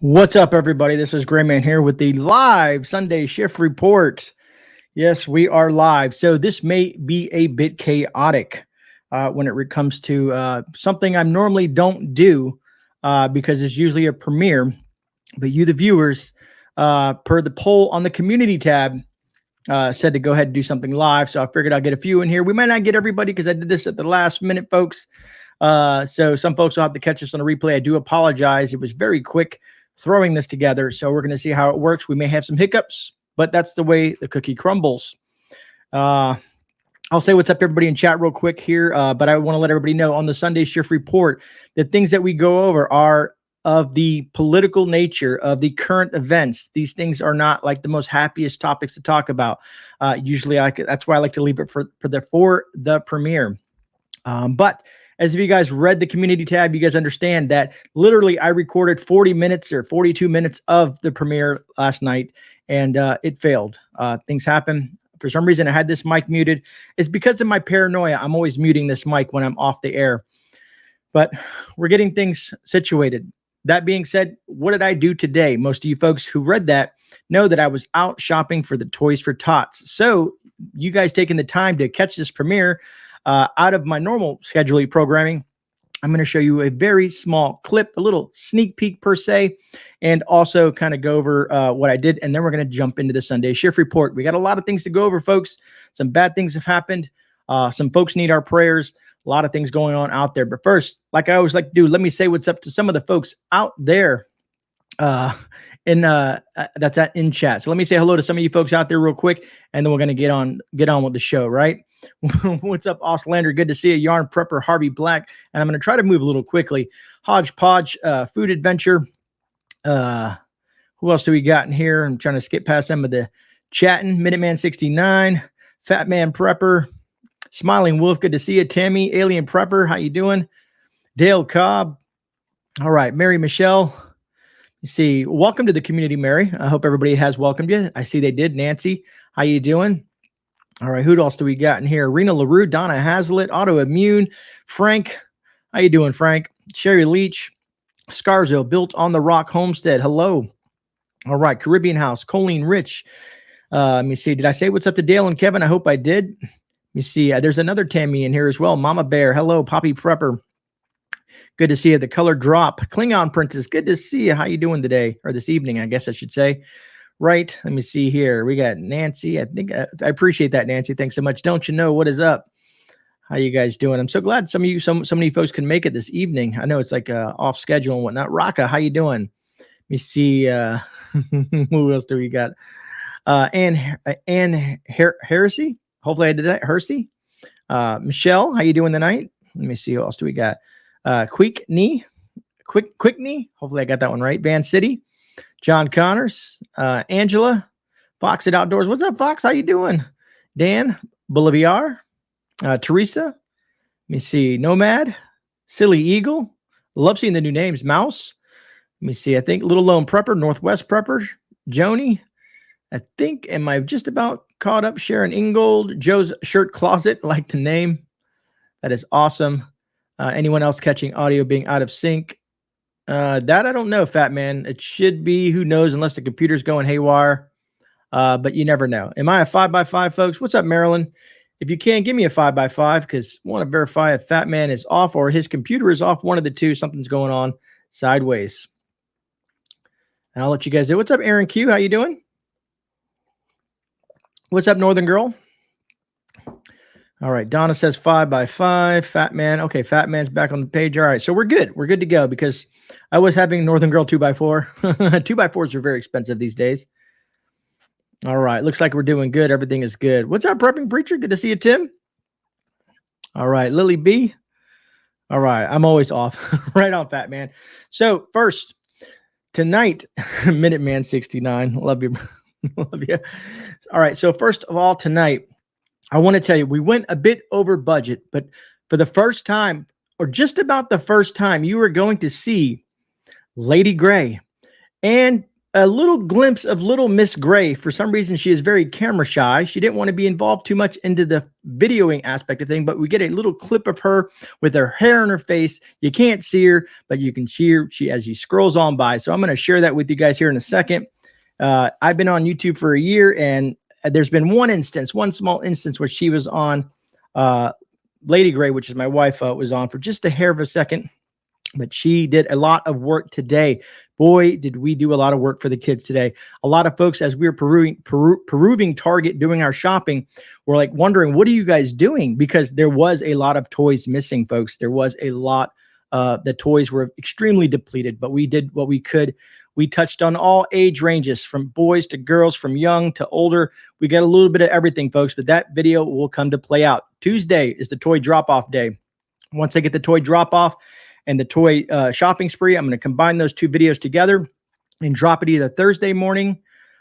What's up, everybody? This is GreyMan here with the live Sunday shift report. Yes, we are live. So this may be a bit chaotic when it comes to something I normally don't do because it's usually a premiere. But you, the viewers, per the poll on the community tab, said to go ahead and do something live. So I figured I'll get a few in here. We might not get everybody because I did this at the last minute, folks. So some folks will have to catch us on a replay. I do apologize. It was very quick throwing this together. So we're going to see how it works. We may have some hiccups, but that's the way the cookie crumbles. I'll say what's up, everybody, in chat real quick here. But I want to let everybody know on the Sunday shift report, the things that we go over are of the political nature of the current events. These things are not like the most happiest topics to talk about. Usually that's why I like to leave it for the premiere. But as if you guys read the community tab, you guys understand that literally I recorded 40 minutes or 42 minutes of the premiere last night, and it failed. Things happen. For some reason, I had this mic muted. It's because of my paranoia. I'm always muting this mic when I'm off the air. But we're getting things situated. That being said, what did I do today? Most of you folks who read that know that I was out shopping for the toys for Tots. So you guys taking the time to catch this premiere out of my normal scheduling programming, I'm going to show you a very small clip, a little sneak peek per se, and also kind of go over what I did. And then we're going to jump into the Sunday shift report. We got a lot of things to go over, folks. Some bad things have happened. Some folks need our prayers. A lot of things going on out there. But first, like I always like to do, let me say what's up to some of the folks out there that's in chat. So let me say hello to some of you folks out there real quick, and then we're going to get on with the show, right? What's up, Auslander? Good to see you. Yarn Prepper, Harvey Black. And I'm going to try to move a little quickly. Hodgepodge, Food Adventure. Who else do we got in here? I'm trying to skip past some of the chatting. Minuteman 69, Fat Man Prepper, Smiling Wolf. Good to see you. Tammy, Alien Prepper. How you doing? Dale Cobb. All right, Mary Michelle. You see, welcome to the community, Mary. I hope everybody has welcomed you. I see they did. Nancy, how you doing? All right, who else do we got in here? Rena LaRue, Donna Hazlitt, Autoimmune, Frank. How you doing, Frank? Sherry Leach, Scarsville, Built on the Rock Homestead. Hello. All right, Caribbean House, Colleen Rich. Let me see. Did I say what's up to Dale and Kevin? I hope I did. Let me see. There's another Tammy in here as well. Mama Bear. Hello, Poppy Prepper. Good to see you. The Color Drop. Klingon Princess. Good to see you. How you doing today? Or this evening, I guess I should say. Right. Let me see here. We got Nancy. I think I appreciate that, Nancy. Thanks so much. Don't you know what is up? How you guys doing? I'm so glad some of you, so many folks can make it this evening. I know it's like off schedule and whatnot. Raka, how you doing? Let me see. Who else do we got? Ann Hersey. Hopefully I did that. Hersey. Michelle, how you doing tonight? Let me see. Who else do we got? Quick Knee. Hopefully I got that one right. Van City. John Connors, Angela, Fox at Outdoors. What's up, Fox? How you doing? Dan, Bolivar, Teresa. Let me see. Nomad, Silly Eagle. Love seeing the new names. Mouse. Let me see. I think Little Lone Prepper, Northwest Prepper, Joni. I think, am I just about caught up? Sharon Ingold, Joe's Shirt Closet. Like the name. That is awesome. Anyone else catching audio being out of sync? That I don't know, Fat Man. It should be, who knows, unless the computer's going haywire. But you never know. Am I a 5x5, folks? What's up, Marilyn? If you can, give me a 5x5, because I want to verify if Fat Man is off or his computer is off. One of the two. Something's going on sideways. And I'll let you guys know. What's up, Aaron Q? How you doing? What's up, Northern Girl? All right. Donna says 5x5. Fat Man. Okay, Fat Man's back on the page. All right. So we're good. We're good to go, because I was having Northern Girl 2x4. 2x4s are very expensive these days. All right. Looks like we're doing good. Everything is good. What's up, Prepping Preacher? Good to see you, Tim. All right. Lily B. All right. I'm always off. Right on, Fat Man. So first, tonight, Minuteman 69. Love you. Love you. All right. So first of all, tonight, I want to tell you, we went a bit over budget, but for the first time, or just about the first time, you are going to see Lady Grey and a little glimpse of little Miss Grey. For some reason, she is very camera shy. She didn't want to be involved too much into the videoing aspect of things, but we get a little clip of her with her hair in her face. You can't see her, but you can see her as she scrolls on by. So I'm going to share that with you guys here in a second. I've been on YouTube for a year, and there's been one small instance where she was on, Lady Grey, which is my wife, was on for just a hair of a second, but she did a lot of work today. Boy, did we do a lot of work for the kids today. A lot of folks, as we were perusing Target, doing our shopping, were like wondering, what are you guys doing? Because there was a lot of toys missing, folks. There was a lot. The toys were extremely depleted, but we did what we could. We touched on all age ranges, from boys to girls, from young to older. We got a little bit of everything, folks, but that video will come to play out. Tuesday is the toy drop-off day. Once I get the toy drop-off and the toy shopping spree, I'm going to combine those two videos together and drop it either Thursday morning.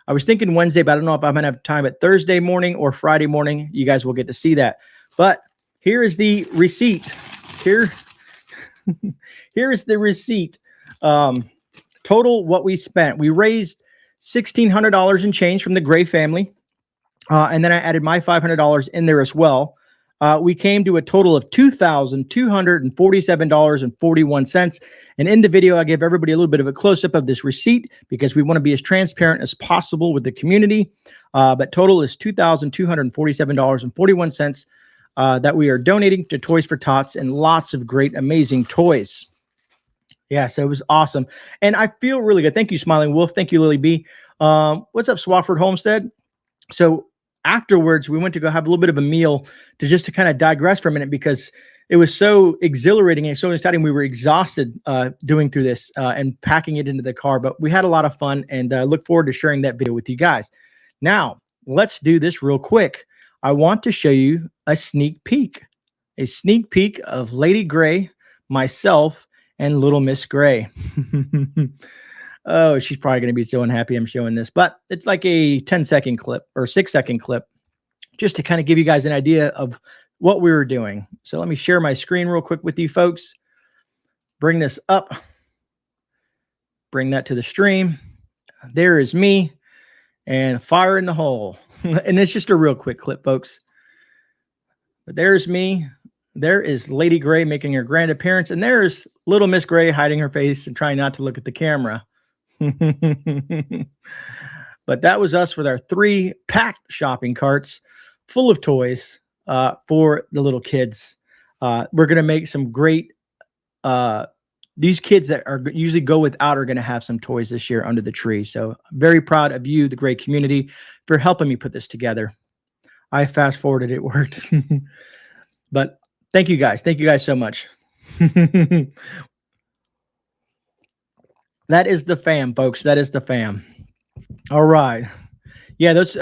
I was thinking Wednesday, but I don't know if I'm going to have time at Thursday morning or Friday morning. You guys will get to see that. But here is the receipt. Here is the receipt. Total what we spent. We raised $1,600 in change from the Grey family. And then I added my $500 in there as well. We came to a total of $2,247.41. And in the video, I gave everybody a little bit of a close-up of this receipt, because we want to be as transparent as possible with the community. But total is $2,247.41 that we are donating to Toys for Tots, and lots of great, amazing toys. Yeah, so it was awesome. And I feel really good. Thank you, Smiling Wolf. Thank you, Lily B. What's up, Swafford Homestead? So afterwards, we went to go have a little bit of a meal to kind of digress for a minute, because it was so exhilarating and so exciting. We were exhausted doing through this and packing it into the car, but we had a lot of fun, and look forward to sharing that video with you guys. Now, let's do this real quick. I want to show you a sneak peek of Lady Grey, myself, and little Miss Grey. Oh, she's probably going to be so unhappy I'm showing this, but it's like a 10-second clip or 6-second clip, just to kind of give you guys an idea of what we were doing. So let me share my screen real quick with you folks. Bring this up. Bring that to the stream. There is me, and fire in the hole. And it's just a real quick clip, folks. But there's me. There is Lady Grey making her grand appearance, and there's little Miss Grey hiding her face and trying not to look at the camera. But that was us with our 3 packed shopping carts full of toys for the little kids. We're going to make some great, these kids that are usually go without are going to have some toys this year under the tree. So I'm very proud of you, the Grey community, for helping me put this together. I fast forwarded, it worked. But thank you guys. Thank you guys so much. That is the fam, folks. That is the fam. All right. Yeah, those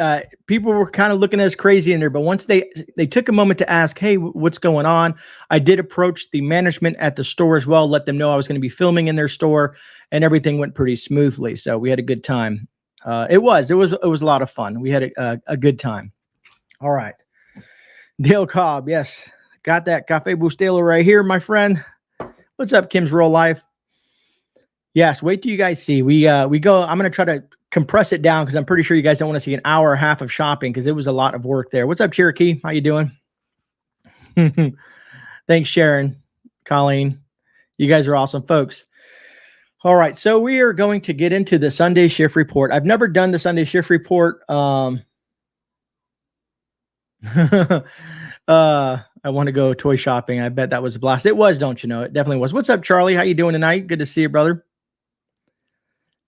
people were kind of looking at us crazy in there, but once they took a moment to ask, hey, what's going on? I did approach the management at the store as well, let them know I was going to be filming in their store, and everything went pretty smoothly. So we had a good time. It was a lot of fun. We had a good time. All right. Dale Cobb, yes. Got that Cafe Bustelo right here, my friend. What's up, Kim's Real Life? Yes, wait till you guys see. We go. I'm going to try to compress it down because I'm pretty sure you guys don't want to see an hour and a half of shopping because it was a lot of work there. What's up, Cherokee? How you doing? Thanks, Sharon. Colleen. You guys are awesome folks. All right, so we are going to get into the Sunday shift report. I've never done the Sunday shift report. I want to go toy shopping. I bet that was a blast. It was, don't you know? It definitely was. What's up, Charlie? How you doing tonight? Good to see you, brother.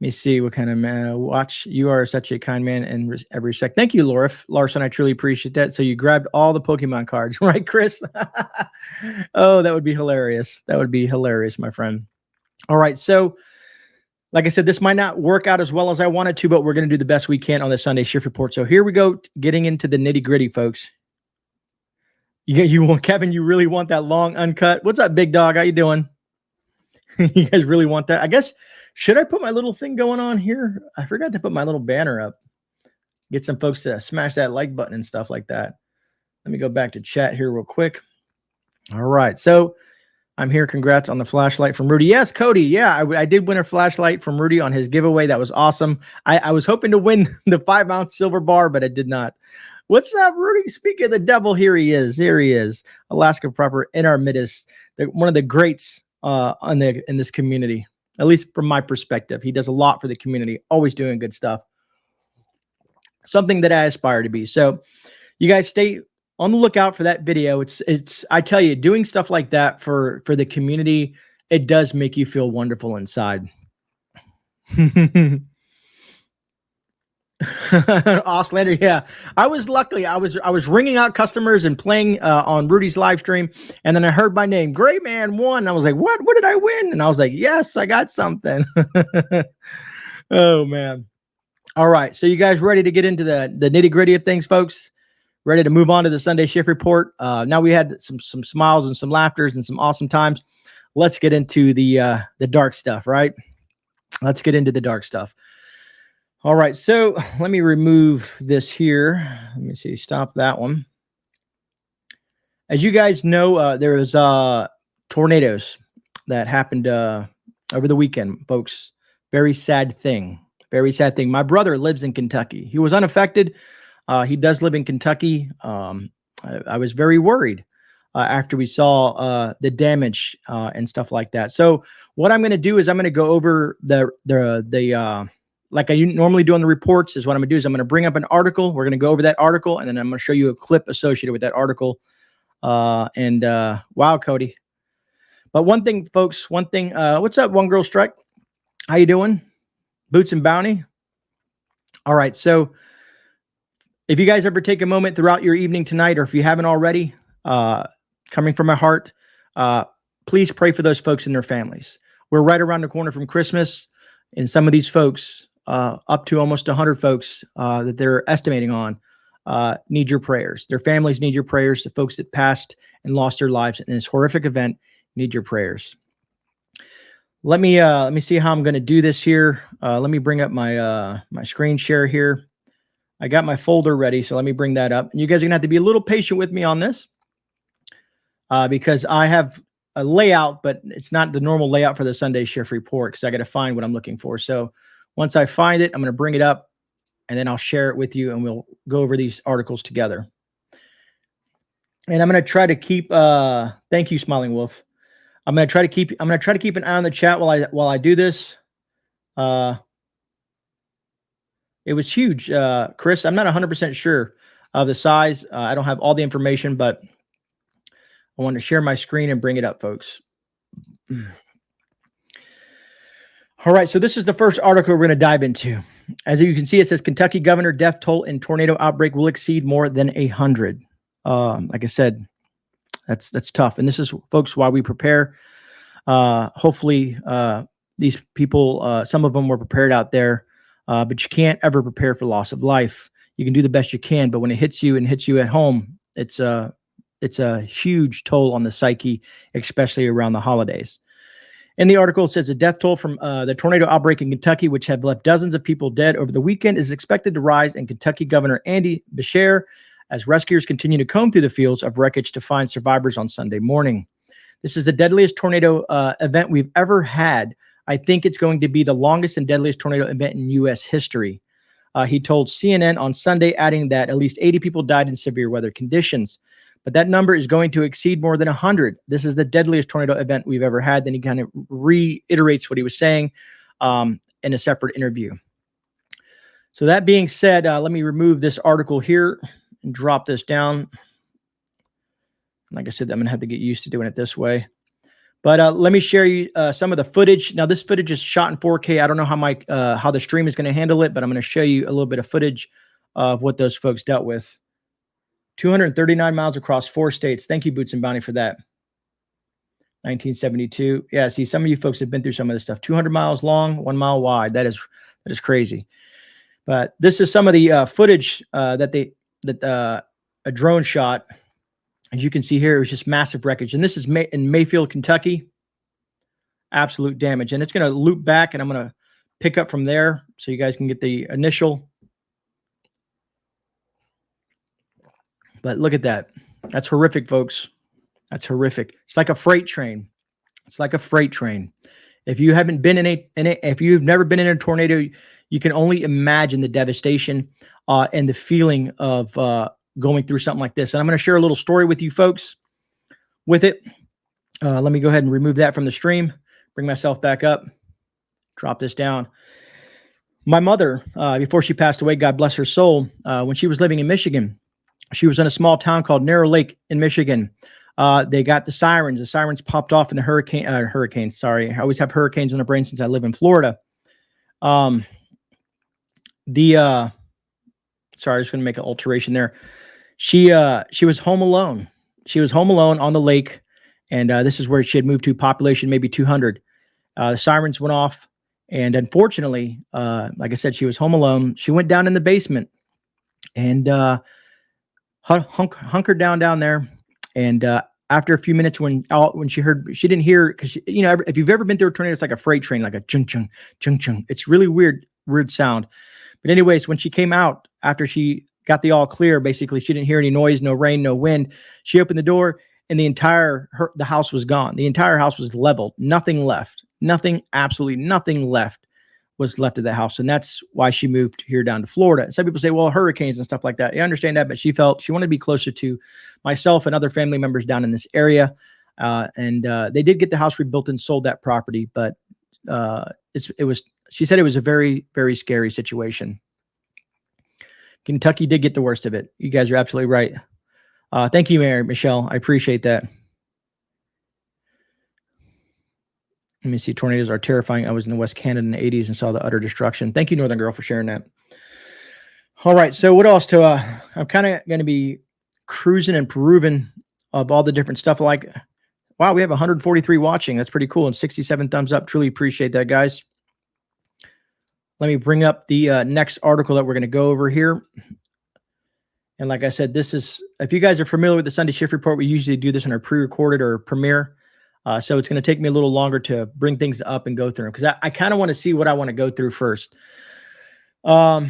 Let me see what kind of man. Watch, you are such a kind man and every respect. Thank you, Larson. I truly appreciate that. So you grabbed all the Pokemon cards, right, Chris? Oh, that would be hilarious. That would be hilarious, my friend. All right, so like I said, this might not work out as well as I wanted to, but we're going to do the best we can on the Sunday shift report. So here we go, getting into the nitty gritty, folks. You want, Kevin? You really want that long uncut? What's up, big dog? How you doing? You guys really want that? I guess. Should I put my little thing going on here? I forgot to put my little banner up. Get some folks to smash that like button and stuff like that. Let me go back to chat here real quick. All right. So I'm here. Congrats on the flashlight from Rudy. Yes, Cody. Yeah, I did win a flashlight from Rudy on his giveaway. That was awesome. I was hoping to win the 5-ounce silver bar, but I did not. What's up, Rudy? Speaking of the devil, here he is. Here he is. Alaska Prepper in our midst. One of the greats in this community. At least from my perspective. He does a lot for the community, always doing good stuff. Something that I aspire to be. So you guys stay on the lookout for that video. It's I tell you, doing stuff like that for the community, it does make you feel wonderful inside. Auslander, yeah. I was lucky. I was ringing out customers and playing on Rudy's live stream, and then I heard my name, GreyMan won. I was like, what? What did I win? And I was like, yes, I got something. Oh man. All right. So you guys ready to get into the nitty-gritty of things, folks? Ready to move on to the Sunday shift report? Now we had some smiles and some laughters and some awesome times. Let's get into the dark stuff, right? Let's get into the dark stuff. All right, so let me remove this here. Let me see, stop that one. As you guys know, there was tornadoes that happened over the weekend, folks. Very sad thing. Very sad thing. My brother lives in Kentucky. He was unaffected. He does live in Kentucky. I was very worried after we saw the damage and stuff like that. So what I'm going to do is I'm going to go over the like I normally do on the reports. Is what I'm going to do is I'm going to bring up an article. We're going to go over that article, and then I'm going to show you a clip associated with that article. Wow, Cody. But one thing, folks, what's up, One Girl Strike? How you doing? Boots and Bounty. All right. So if you guys ever take a moment throughout your evening tonight, or if you haven't already, coming from my heart, please pray for those folks and their families. We're right around the corner from Christmas, and some of these folks, up to almost 100 folks that they're estimating on, need your prayers. Their families need your prayers. The folks that passed and lost their lives in this horrific event need your prayers. Let me see how I'm going to do this here. Let me bring up my my screen share here. I got my folder ready, so let me bring that up. And you guys are going to have to be a little patient with me on this because I have a layout, but it's not the normal layout for the Sunday shift report because I got to find what I'm looking for. So once I find it, I'm going to bring it up, and then I'll share it with you, and we'll go over these articles together. And I'm going to try to keep. Thank you, Smiling Wolf. I'm going to try to keep an eye on the chat while I do this. It was huge, Chris. I'm not 100% sure of the size. I don't have all the information, but I want to share my screen and bring it up, folks. All right, so this is the first article we're going to dive into. As you can see, it says Kentucky governor death toll in tornado outbreak will exceed more than 100. Like I said, that's tough. And this is, folks, why we prepare. Hopefully, these people, some of them were prepared out there, but you can't ever prepare for loss of life. You can do the best you can, but when it hits you and hits you at home, it's a huge toll on the psyche, especially around the holidays. In the article, it says the death toll from the tornado outbreak in Kentucky, which have left dozens of people dead over the weekend, is expected to rise in Kentucky Governor Andy Beshear as rescuers continue to comb through the fields of wreckage to find survivors on Sunday morning. This is the deadliest tornado event we've ever had. I think it's going to be the longest and deadliest tornado event in U.S. history. He told CNN on Sunday, adding that at least 80 people died in severe weather conditions. but that number is going to exceed more than 100. This is the deadliest tornado event we've ever had. Then he kind of reiterates what he was saying in a separate interview. So that being said, let me remove this article here and drop this down. Like I said, I'm going to have to get used to doing it this way. But let me share you some of the footage. Now, this footage is shot in 4K. I don't know how the stream is going to handle it, but I'm going to show you a little bit of footage of what those folks dealt with. 239 miles across 4 states. Thank you, Boots and Bounty, for that. 1972. Yeah, see, some of you folks have been through some of this stuff. 200 miles long, 1 mile wide. That is crazy. But this is some of the footage that a drone shot. As you can see here, it was just massive wreckage. And this is in Mayfield, Kentucky. Absolute damage. And it's going to loop back, and I'm going to pick up from there so you guys can get the initial. But look at that. That's horrific, folks. That's horrific. It's like a freight train. It's like a freight train. If you haven't been if you've never been in a tornado, you can only imagine the devastation and the feeling of going through something like this. And I'm going to share a little story with you folks with it. Let me go ahead and remove that from the stream. Bring myself back up. Drop this down. My mother, before she passed away, God bless her soul, when she was living in Michigan, she was in a small town called Narrow Lake in Michigan. They got the sirens. The sirens popped off in the hurricanes. Sorry, I always have hurricanes in the brain since I live in Florida. Sorry, I was going to make an alteration there. She was home alone. She was home alone on the lake, and this is where she had moved to. Population maybe 200. The sirens went off, and unfortunately, like I said, she was home alone. She went down in the basement and hunkered down there. And after a few minutes, when she didn't hear, because if you've ever been through a tornado, it's like a freight train, like a chung chung chung chung. It's really weird sound. But anyways, when she came out after she got the all clear, basically she didn't hear any noise, no rain, no wind. She opened the door, and the house was gone. The entire house was leveled. Nothing left. Nothing, absolutely nothing left was left of the house. And that's why she moved here down to Florida. Some people say, well, hurricanes and stuff like that. I understand that, but she felt she wanted to be closer to myself and other family members down in this area. And they did get the house rebuilt and sold that property, but she said it was a very, very scary situation. Kentucky did get the worst of it. You guys are absolutely right. Thank you, Mary Michelle. I appreciate that. Let me see. Tornadoes are terrifying. I was in the West Canada in the 80s and saw the utter destruction. Thank you, Northern Girl, for sharing that. All right. So what else I'm kind of going to be cruising and perusing of all the different stuff. Like, wow, we have 143 watching. That's pretty cool. And 67 thumbs up. Truly appreciate that, guys. Let me bring up the next article that we're going to go over here. And like I said, this is, if you guys are familiar with the Sunday Shift Report, we usually do this in our pre-recorded or premiere. So it's going to take me a little longer to bring things up and go through them, because I kind of want to see what I want to go through first. So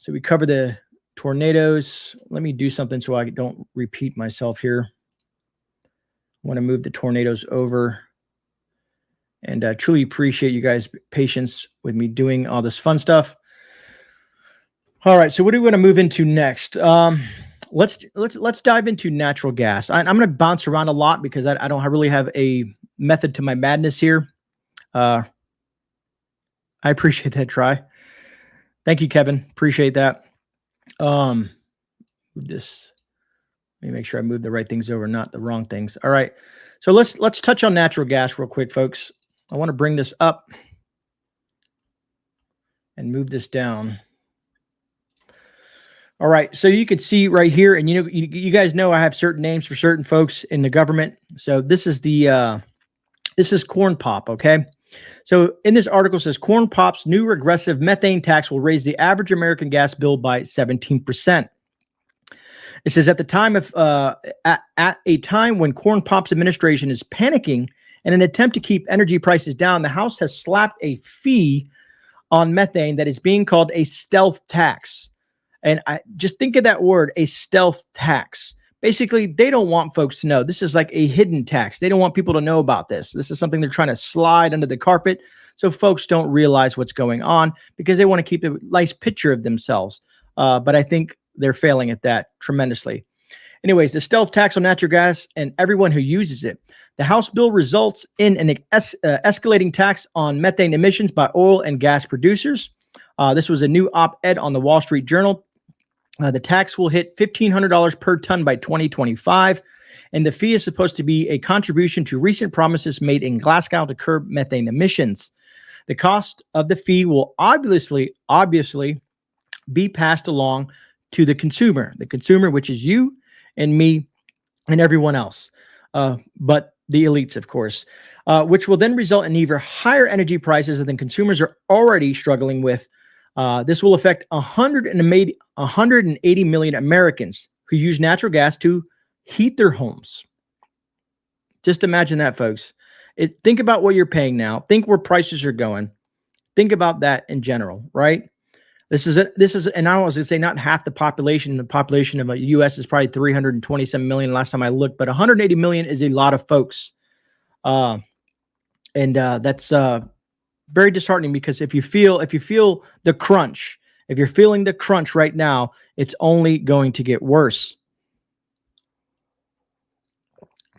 we cover the tornadoes. Let me do something so I don't repeat myself here. I want to move the tornadoes over. And I truly appreciate you guys' patience with me doing all this fun stuff. All right, so what do we want to move into next? Let's dive into natural gas. I'm going to bounce around a lot because I don't really have a method to my madness here. I appreciate that try. Thank you, Kevin. Appreciate that. Move this. Let me make sure I move the right things over, not the wrong things. All right. So let's touch on natural gas real quick, folks. I want to bring this up and move this down. All right, so you can see right here, and you guys know I have certain names for certain folks in the government. So this is Corn Pop, okay? So in this article, it says Corn Pop's new regressive methane tax will raise the average American gas bill by 17%. It says at a time when Corn Pop's administration is panicking in an attempt to keep energy prices down, the House has slapped a fee on methane that is being called a stealth tax. And I just think of that word, a stealth tax. Basically, they don't want folks to know. This is like a hidden tax. They don't want people to know about this. This is something they're trying to slide under the carpet so folks don't realize what's going on, because they want to keep a nice picture of themselves. But I think they're failing at that tremendously. Anyways, the stealth tax on natural gas and everyone who uses it. The House bill results in an escalating tax on methane emissions by oil and gas producers. This was a new op-ed on the Wall Street Journal. The tax will hit $1,500 per ton by 2025, and the fee is supposed to be a contribution to recent promises made in Glasgow to curb methane emissions. The cost of the fee will obviously be passed along to the consumer, which is you and me and everyone else, but the elites, of course, which will then result in even higher energy prices than consumers are already struggling with. This will affect 180 million Americans who use natural gas to heat their homes. Just imagine that, folks. Think about what you're paying now. Think where prices are going. Think about that in general, right? This is, and I was going to say not half the population. The population of the U.S. is probably 327 million last time I looked, but 180 million is a lot of folks. And that's very disheartening, because if you feel the crunch, if you're feeling the crunch right now, it's only going to get worse.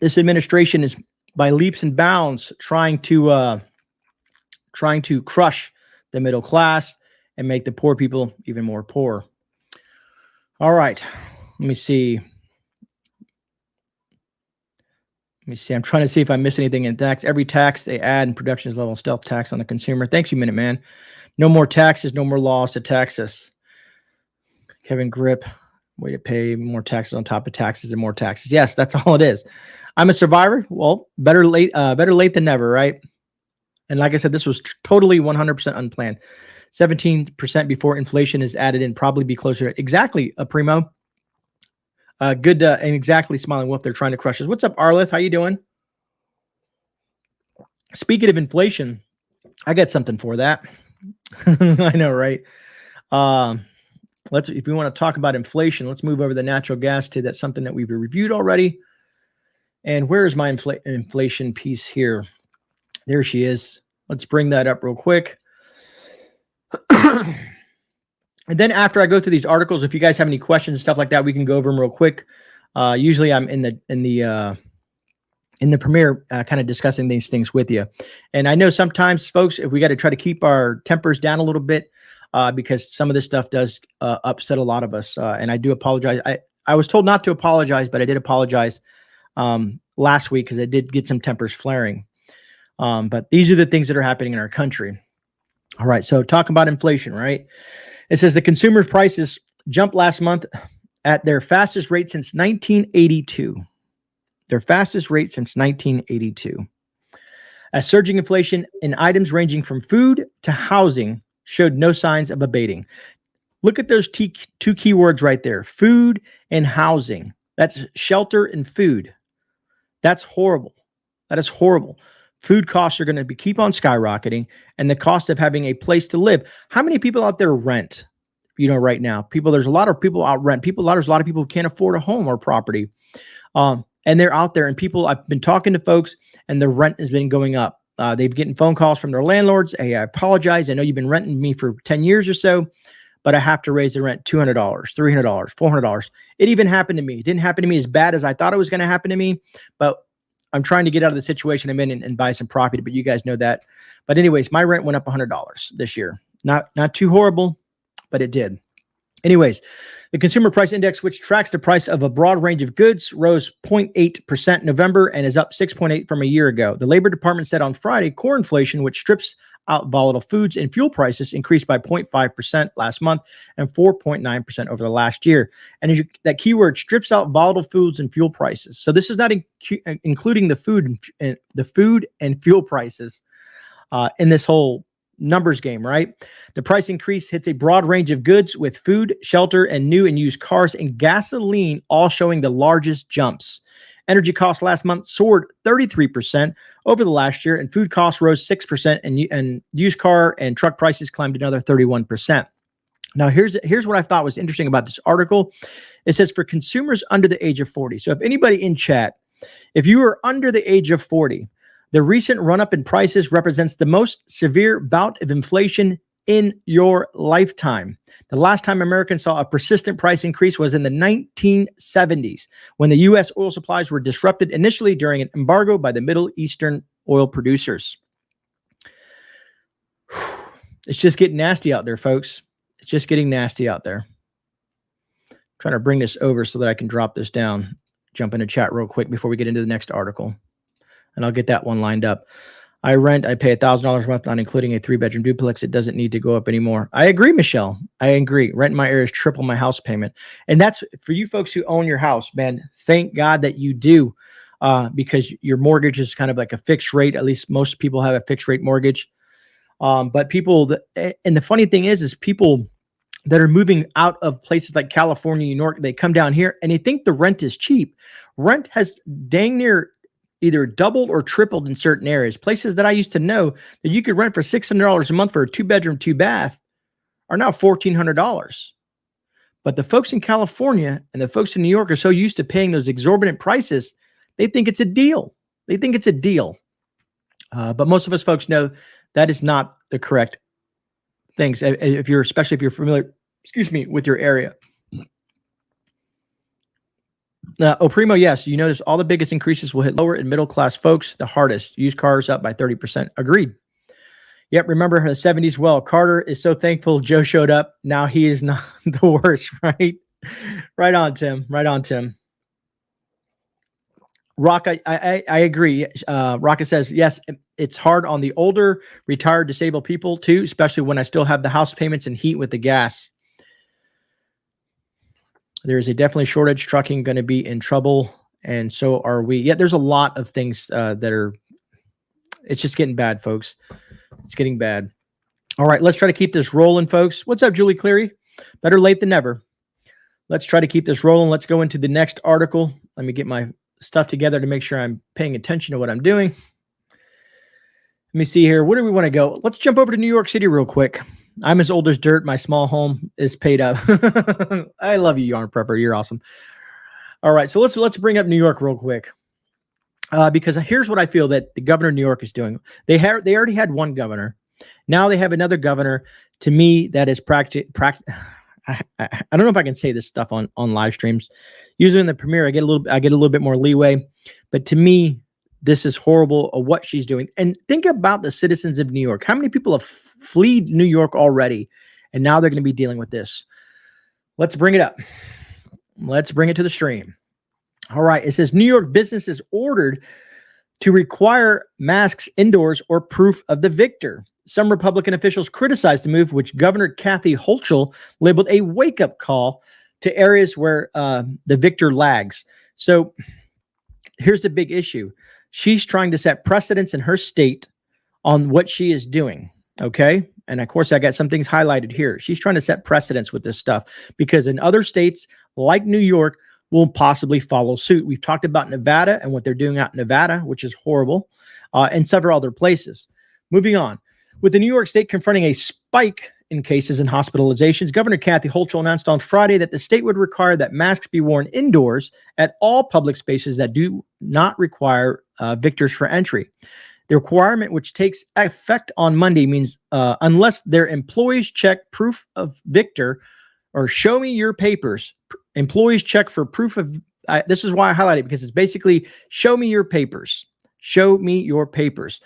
This administration is by leaps and bounds trying to crush the middle class and make the poor people even more poor. All right, let me see. I'm trying to see if I missed anything in tax. Every tax they add in production is level stealth tax on the consumer. Thanks you, Minuteman. No more taxes, no more laws to tax us. Kevin Grip, way to pay more taxes on top of taxes and more taxes. Yes, that's all it is. I'm a survivor. Well, better late than never, right? And like I said, this was totally 100% unplanned. 17% before inflation is added in, probably be closer to exactly a primo. Good and exactly Smiling Wolf. They're trying to crush us. What's up, Arlith? How you doing? Speaking of inflation, I got something for that. I know, right? If we want to talk about inflation, let's move over the natural gas to that's something that we've reviewed already. And where is my inflation piece here? There she is. Let's bring that up real quick. And then after I go through these articles, if you guys have any questions and stuff like that, we can go over them real quick. Usually I'm in the premiere kind of discussing these things with you. And I know sometimes, folks, if we got to try to keep our tempers down a little bit, because some of this stuff does upset a lot of us. And I do apologize. I was told not to apologize, but I did apologize last week because I did get some tempers flaring. But these are the things that are happening in our country. All right, so talk about inflation, right? It says the consumer prices jumped last month at their fastest rate since 1982. Their fastest rate since 1982. As surging inflation in items ranging from food to housing showed no signs of abating. Look at those two keywords right there, food and housing. That's shelter and food. That's horrible. That is horrible. Food costs are going to keep on skyrocketing, and the cost of having a place to live. How many people out there rent? Right now, there's a lot of people out rent. There's a lot of people who can't afford a home or property, and they're out there. And I've been talking to folks, and the rent has been going up. They've getting phone calls from their landlords. Hey, I apologize. I know you've been renting me for 10 years or so, but I have to raise the rent $200, $300, $400. It even happened to me. It didn't happen to me as bad as I thought it was going to happen to me, but I'm trying to get out of the situation I'm in and buy some property, but you guys know that. But anyways, my rent went up $100 this year. Not too horrible, but it did. Anyways, the Consumer Price Index, which tracks the price of a broad range of goods, rose 0.8% in November and is up 6.8% from a year ago. The Labor Department said on Friday, core inflation, which strips out volatile foods and fuel prices, increased by 0.5% last month and 4.9% over the last year. And that keyword strips out volatile foods and fuel prices. So this is not including the food and fuel prices in this whole numbers game, right? The price increase hits a broad range of goods, with food, shelter, and new and used cars and gasoline all showing the largest jumps. Energy costs last month soared 33% over the last year, and food costs rose 6%, and used car and truck prices climbed another 31%. Now, here's what I thought was interesting about this article. It says for consumers under the age of 40. So if anybody in chat, if you are under the age of 40, the recent run-up in prices represents the most severe bout of inflation in your lifetime. The last time Americans saw a persistent price increase was in the 1970s, when the U.S. oil supplies were disrupted initially during an embargo by the Middle Eastern oil producers. It's just getting nasty out there, folks. It's just getting nasty out there. I'm trying to bring this over so that I can drop this down. Jump into chat real quick before we get into the next article, and I'll get that one lined up. I pay $1,000 a month, not including a 3-bedroom duplex. It doesn't need to go up anymore. I agree, Michelle. I agree. Rent in my area is triple my house payment. And that's for you folks who own your house, man. Thank God that you do, because your mortgage is kind of like a fixed rate. At least most people have a fixed rate mortgage. But people, and the funny thing is people that are moving out of places like California, New York, they come down here and they think the rent is cheap. Rent has dang near either doubled or tripled in certain areas. Places that I used to know that you could rent for $600 a month for a 2-bedroom, 2-bath are now $1,400. But the folks in California and the folks in New York are so used to paying those exorbitant prices, they think it's a deal. They think it's a deal. But most of us folks know that is not the correct things. Especially if you're familiar, with your area. Primo, yes, you notice all the biggest increases will hit lower and middle class folks the hardest. Used cars up by 30%. Agreed. Yep, remember the 70s well. Carter is so thankful Joe showed up. Now he is not the worst, right? Right on, Tim. Right on, Tim. Rock, I agree. Rocket says, yes, it's hard on the older, retired, disabled people too, especially when I still have the house payments and heat with the gas. There's a definitely shortage. Trucking going to be in trouble, and so are we. Yeah, there's a lot of things that are. It's just getting bad, folks. It's getting bad. All right, let's try to keep this rolling, folks. What's up, Julie Cleary? Better late than never. Let's try to keep this rolling. Let's go into the next article. Let me get my stuff together to make sure I'm paying attention to what I'm doing. Let me see here. Where do we want to go? Let's jump over to New York City real quick. I'm as old as dirt. My small home is paid up. I love you, Yarn Prepper. You're awesome. All right, so let's bring up New York real quick, because here's what I feel that the governor of New York is doing. They already had one governor. Now they have another governor. To me, that is I don't know if I can say this stuff on live streams. Usually in the premiere, I get a little bit more leeway, but to me, this is horrible of what she's doing. And think about the citizens of New York. How many people have fled New York already, and now they're going to be dealing with this? Let's bring it up. Let's bring it to the stream. All right. It says New York businesses ordered to require masks indoors or proof of the victor. Some Republican officials criticized the move, which Governor Kathy Hochul labeled a wake-up call to areas where the victor lags. So here's the big issue. She's trying to set precedents in her state on what she is doing. Okay. And of course, I got some things highlighted here. She's trying to set precedents with this stuff because in other states like New York will possibly follow suit. We've talked about Nevada and what they're doing out in Nevada, which is horrible, and several other places. Moving on. With the New York State confronting a spike in cases and hospitalizations, Governor Kathy Hochul announced on Friday that the state would require that masks be worn indoors at all public spaces that do not require victors for entry. The requirement, which takes effect on Monday, means unless their employees check proof of victor or show me your papers, employees check for proof of, this is why I highlight it, because it's basically show me your papers. Show me your papers.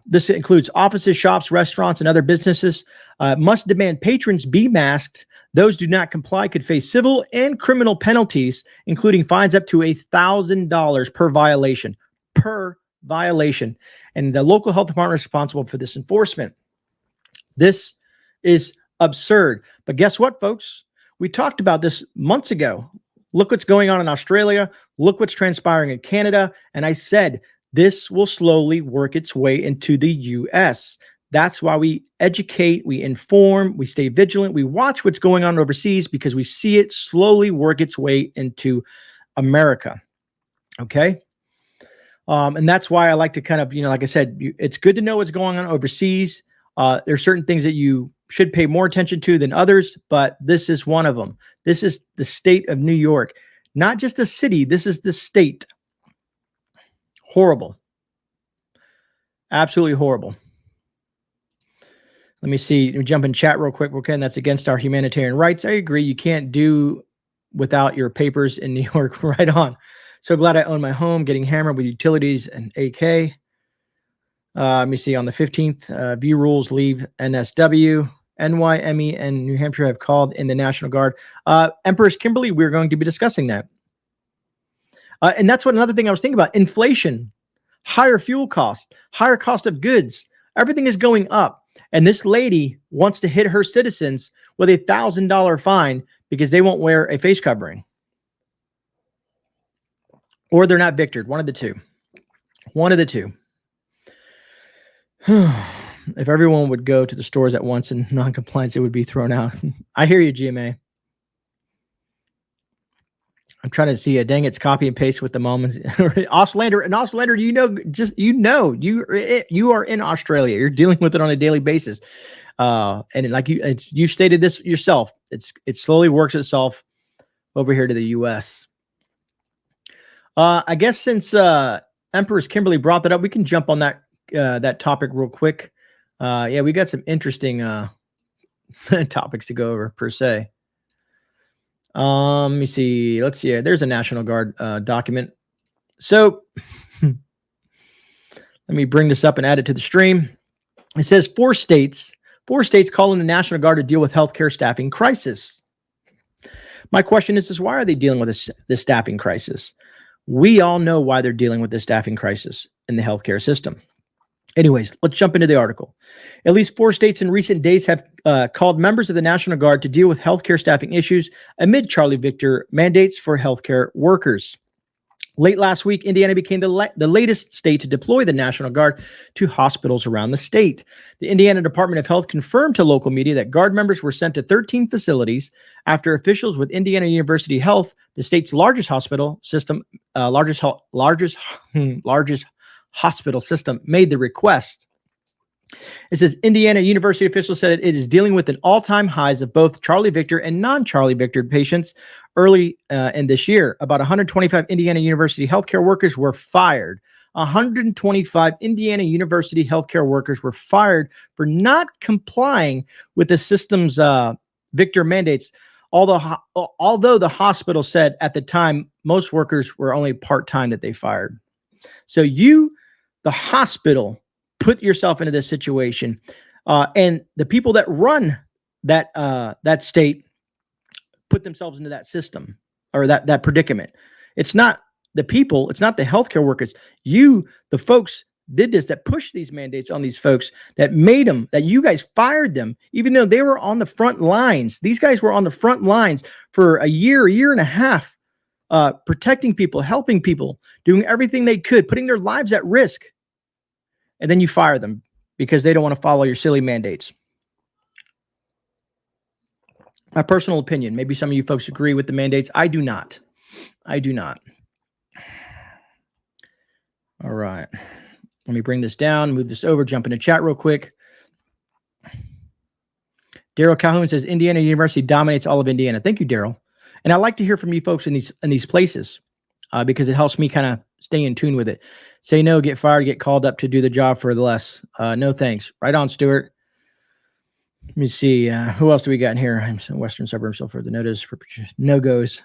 This includes offices, shops, restaurants, and other businesses. Must demand patrons be masked. Those do not comply could face civil and criminal penalties, including fines up to $1,000 per violation. Per violation. And the local health department is responsible for this enforcement. This is absurd. But guess what, folks? We talked about this months ago. Look what's going on in Australia. Look what's transpiring in Canada. And I said, this will slowly work its way into the U.S. That's why we educate, we inform, we stay vigilant, we watch what's going on overseas because we see it slowly work its way into America. Okay? And that's why I like to kind of, like I said, it's good to know what's going on overseas. There's certain things that you should pay more attention to than others, but this is one of them. This is the state of New York. Not just the city, this is the state. Horrible. Absolutely horrible. Let me see. Let me jump in chat real quick. Okay, and that's against our humanitarian rights. I agree. You can't do without your papers in New York. Right on. So glad I own my home. Getting hammered with utilities and AK. Let me see. On the 15th, V rules leave NSW. NYME and New Hampshire have called in the National Guard. Empress Kimberly, we're going to be discussing that. And that's what another thing I was thinking about. Inflation, higher fuel costs, higher cost of goods. Everything is going up. And this lady wants to hit her citizens with $1,000 fine because they won't wear a face covering. Or they're not victored. One of the two. One of the two. If everyone would go to the stores at once in non-compliance, it would be thrown out. I hear you, GMA. I'm trying to see a dang it's copy and paste with the moments. Auslander, and Auslander, you are in Australia. You're dealing with it on a daily basis. And like you stated this yourself, it slowly works itself over here to the US. I guess since Empress Kimberly brought that up, we can jump on that topic real quick. Yeah, we got some interesting topics to go over per se. Let me see. Let's see. There's a National Guard document. So let me bring this up and add it to the stream. It says four states calling the National Guard to deal with healthcare staffing crisis. My question is why are they dealing with this staffing crisis? We all know why they're dealing with this staffing crisis in the healthcare system. Anyways, let's jump into the article. At least 4 states in recent days have called members of the National Guard to deal with healthcare staffing issues amid Charlie Victor mandates for healthcare workers. Late last week, Indiana became the latest state to deploy the National Guard to hospitals around the state. The Indiana Department of Health confirmed to local media that Guard members were sent to 13 facilities after officials with Indiana University Health, the state's largest hospital system, largest hospital system, made the request. It says Indiana University officials said it is dealing with an all-time highs of both Charlie Victor and non-Charlie Victor patients early in this year. About 125 Indiana University healthcare workers were fired. 125 Indiana University healthcare workers were fired for not complying with the system's Victor mandates. Although the hospital said at the time most workers were only part-time that they fired. So the hospital, put yourself into this situation, and the people that run that state put themselves into that system or that predicament. It's not the people, it's not the healthcare workers. The folks did this, that pushed these mandates on these folks, that made them, that you guys fired them, even though they were on the front lines. These guys were on the front lines for a year and a half, protecting people, helping people, doing everything they could, putting their lives at risk. And then you fire them because they don't want to follow your silly mandates. My personal opinion, maybe some of you folks agree with the mandates. I do not. I do not. All right. Let me bring this down, move this over, jump into chat real quick. Daryl Calhoun says Indiana University dominates all of Indiana. Thank you, Daryl. And I like to hear from you folks in these places because it helps me kind of stay in tune with it. Say no, get fired, get called up to do the job for the less. No thanks. Right on, Stuart. Let me see. Who else do we got in here? I'm in Western Suburbs, so for the notice, no goes.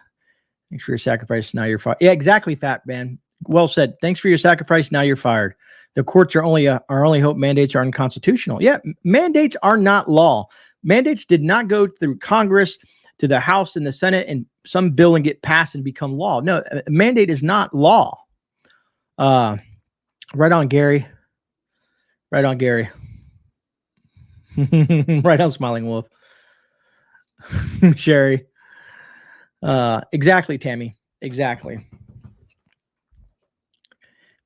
Thanks for your sacrifice. Now you're fired. Yeah, exactly, Fat Man. Well said. Thanks for your sacrifice. Now you're fired. The courts are our only hope. Mandates are unconstitutional. Yeah, mandates are not law. Mandates did not go through Congress to the House and the Senate and some bill and get passed and become law. No, a mandate is not law. Right on, Gary. Right on, Gary. Right on, Smiling Wolf. Sherry. Exactly, Tammy. Exactly.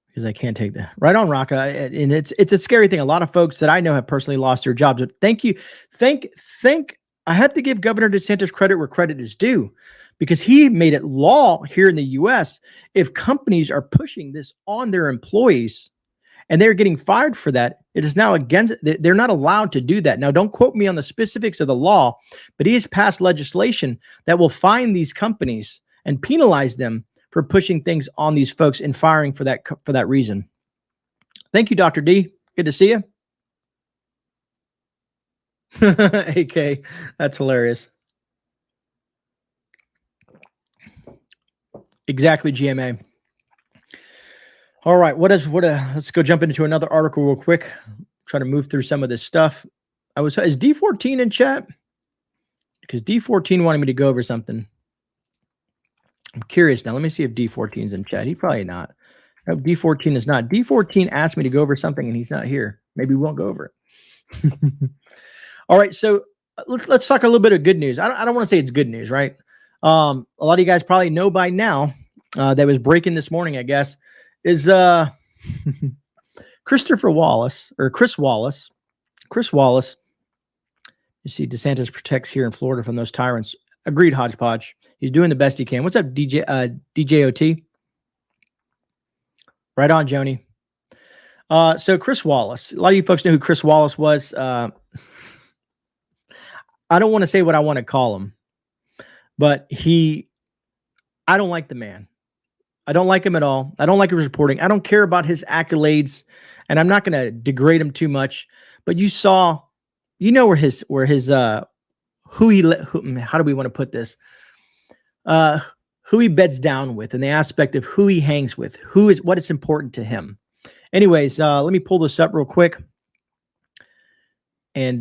Because I can't take that. Right on, Raka. And it's a scary thing. A lot of folks that I know have personally lost their jobs. But thank you. I have to give Governor DeSantis credit where credit is due, because he made it law here in the U.S. If companies are pushing this on their employees and they're getting fired for that, it is now against, they're not allowed to do that. Now, don't quote me on the specifics of the law, but he has passed legislation that will fine these companies and penalize them for pushing things on these folks and firing for that reason. Thank you, Dr. D. Good to see you. AK, that's hilarious. Exactly, GMA. All right, let's go jump into another article real quick. Try to move through some of this stuff. Is D14 in chat? Because D14 wanted me to go over something. I'm curious now. Let me see if D14 is in chat. He's probably not. No, D14 is not. D14 asked me to go over something and he's not here. Maybe we won't go over it. All right, so let's talk a little bit of good news. I don't want to say it's good news, right? A lot of you guys probably know by now that was breaking this morning, I guess, is Christopher Wallace or Chris Wallace. Chris Wallace. You see, DeSantis protects here in Florida from those tyrants. Agreed, Hodgepodge. He's doing the best he can. What's up, DJOT? Right on, Joni. So Chris Wallace. A lot of you folks know who Chris Wallace was. I don't want to say what I want to call him, but I don't like the man. I don't like him at all. I don't like his reporting. I don't care about his accolades, and I'm not going to degrade him too much. But how do we want to put this? Who he beds down with, and the aspect of who he hangs with, what is important to him. Anyways, let me pull this up real quick and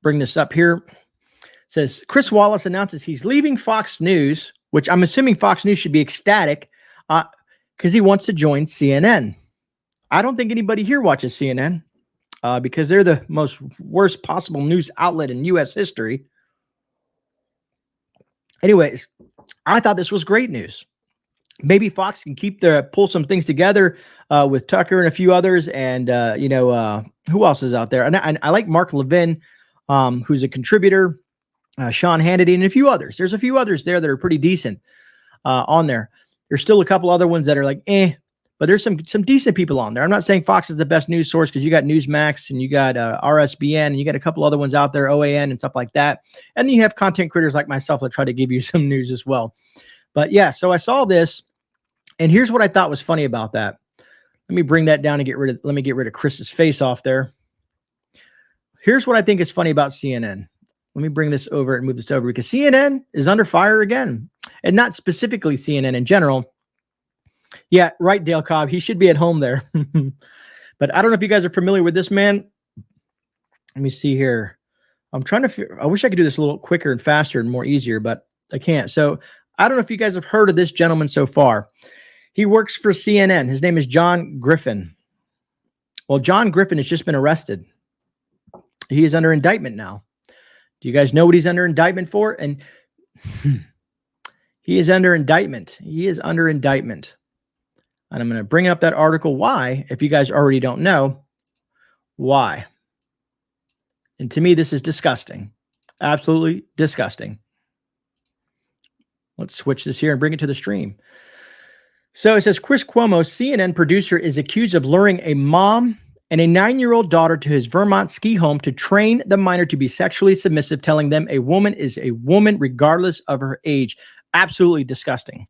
bring this up here. It says Chris Wallace announces he's leaving Fox News, which I'm assuming Fox News should be ecstatic because he wants to join CNN. I don't think anybody here watches CNN because they're the worst possible news outlet in U.S. history. Anyways, I thought this was great news. Maybe Fox can pull some things together with Tucker and a few others, and who else is out there? And I like Mark Levin, who's a contributor, Sean Hannity, and a few others. There's a few others there that are pretty decent on there. There's still a couple other ones that are like but there's some decent people on there. I'm not saying Fox is the best news source because you got Newsmax and you got RSBN and you got a couple other ones out there, OAN and stuff like that. And then you have content creators like myself that try to give you some news as well. But yeah, so I saw this, and here's what I thought was funny about that. Let me bring that down and let me get rid of Chris's face off there. Here's what I think is funny about CNN. Let me bring this over and move this over because CNN is under fire again, and not specifically CNN in general. Yeah, right, Dale Cobb. He should be at home there. But I don't know if you guys are familiar with this man. Let me see here. I wish I could do this a little quicker and faster and more easier, but I can't. So I don't know if you guys have heard of this gentleman so far. He works for CNN. His name is John Griffin. Well, John Griffin has just been arrested. He is under indictment now. Do you guys know what he's under indictment for? And he is under indictment. He is under indictment. And I'm going to bring up that article. Why? If you guys already don't know, why? And to me, this is disgusting. Absolutely disgusting. Let's switch this here and bring it to the stream. So it says, Chris Cuomo, CNN producer, is accused of luring a mom and a 9-year-old daughter to his Vermont ski home to train the minor to be sexually submissive, telling them a woman is a woman regardless of her age. Absolutely disgusting.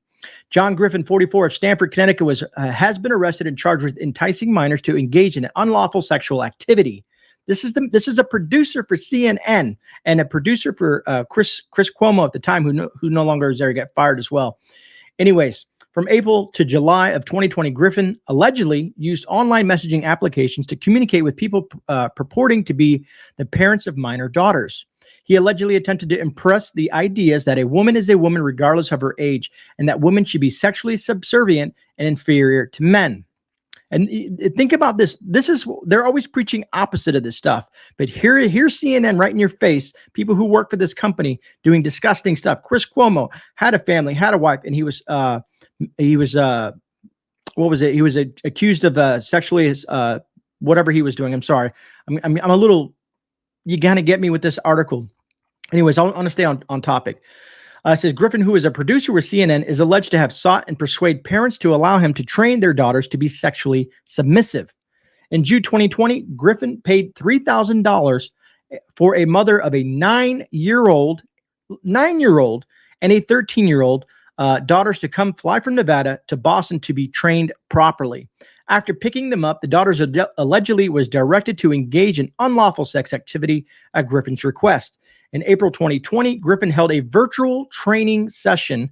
John Griffin, 44, of Stamford, Connecticut, has been arrested and charged with enticing minors to engage in unlawful sexual activity. This is a producer for CNN and a producer for Chris Cuomo at the time, who no longer is there. He got fired as well. Anyways, from April to July of 2020, Griffin allegedly used online messaging applications to communicate with people purporting to be the parents of minor daughters. He allegedly attempted to impress the ideas that a woman is a woman regardless of her age, and that women should be sexually subservient and inferior to men. And think about this. They're always preaching opposite of this stuff. But here's CNN right in your face, people who work for this company doing disgusting stuff. Chris Cuomo had a family, had a wife, and he was accused of sexually whatever he was doing. I'm sorry. I'm a little, you kind of get me with this article. Anyways, I want to stay on topic. It says Griffin, who is a producer with CNN, is alleged to have sought and persuade parents to allow him to train their daughters to be sexually submissive. In June 2020, Griffin paid $3,000 for a mother of a 9-year-old and a 13-year-old daughters to come fly from Nevada to Boston to be trained properly. After picking them up, the daughters allegedly was directed to engage in unlawful sex activity at Griffin's request. In April 2020, Griffin held a virtual training session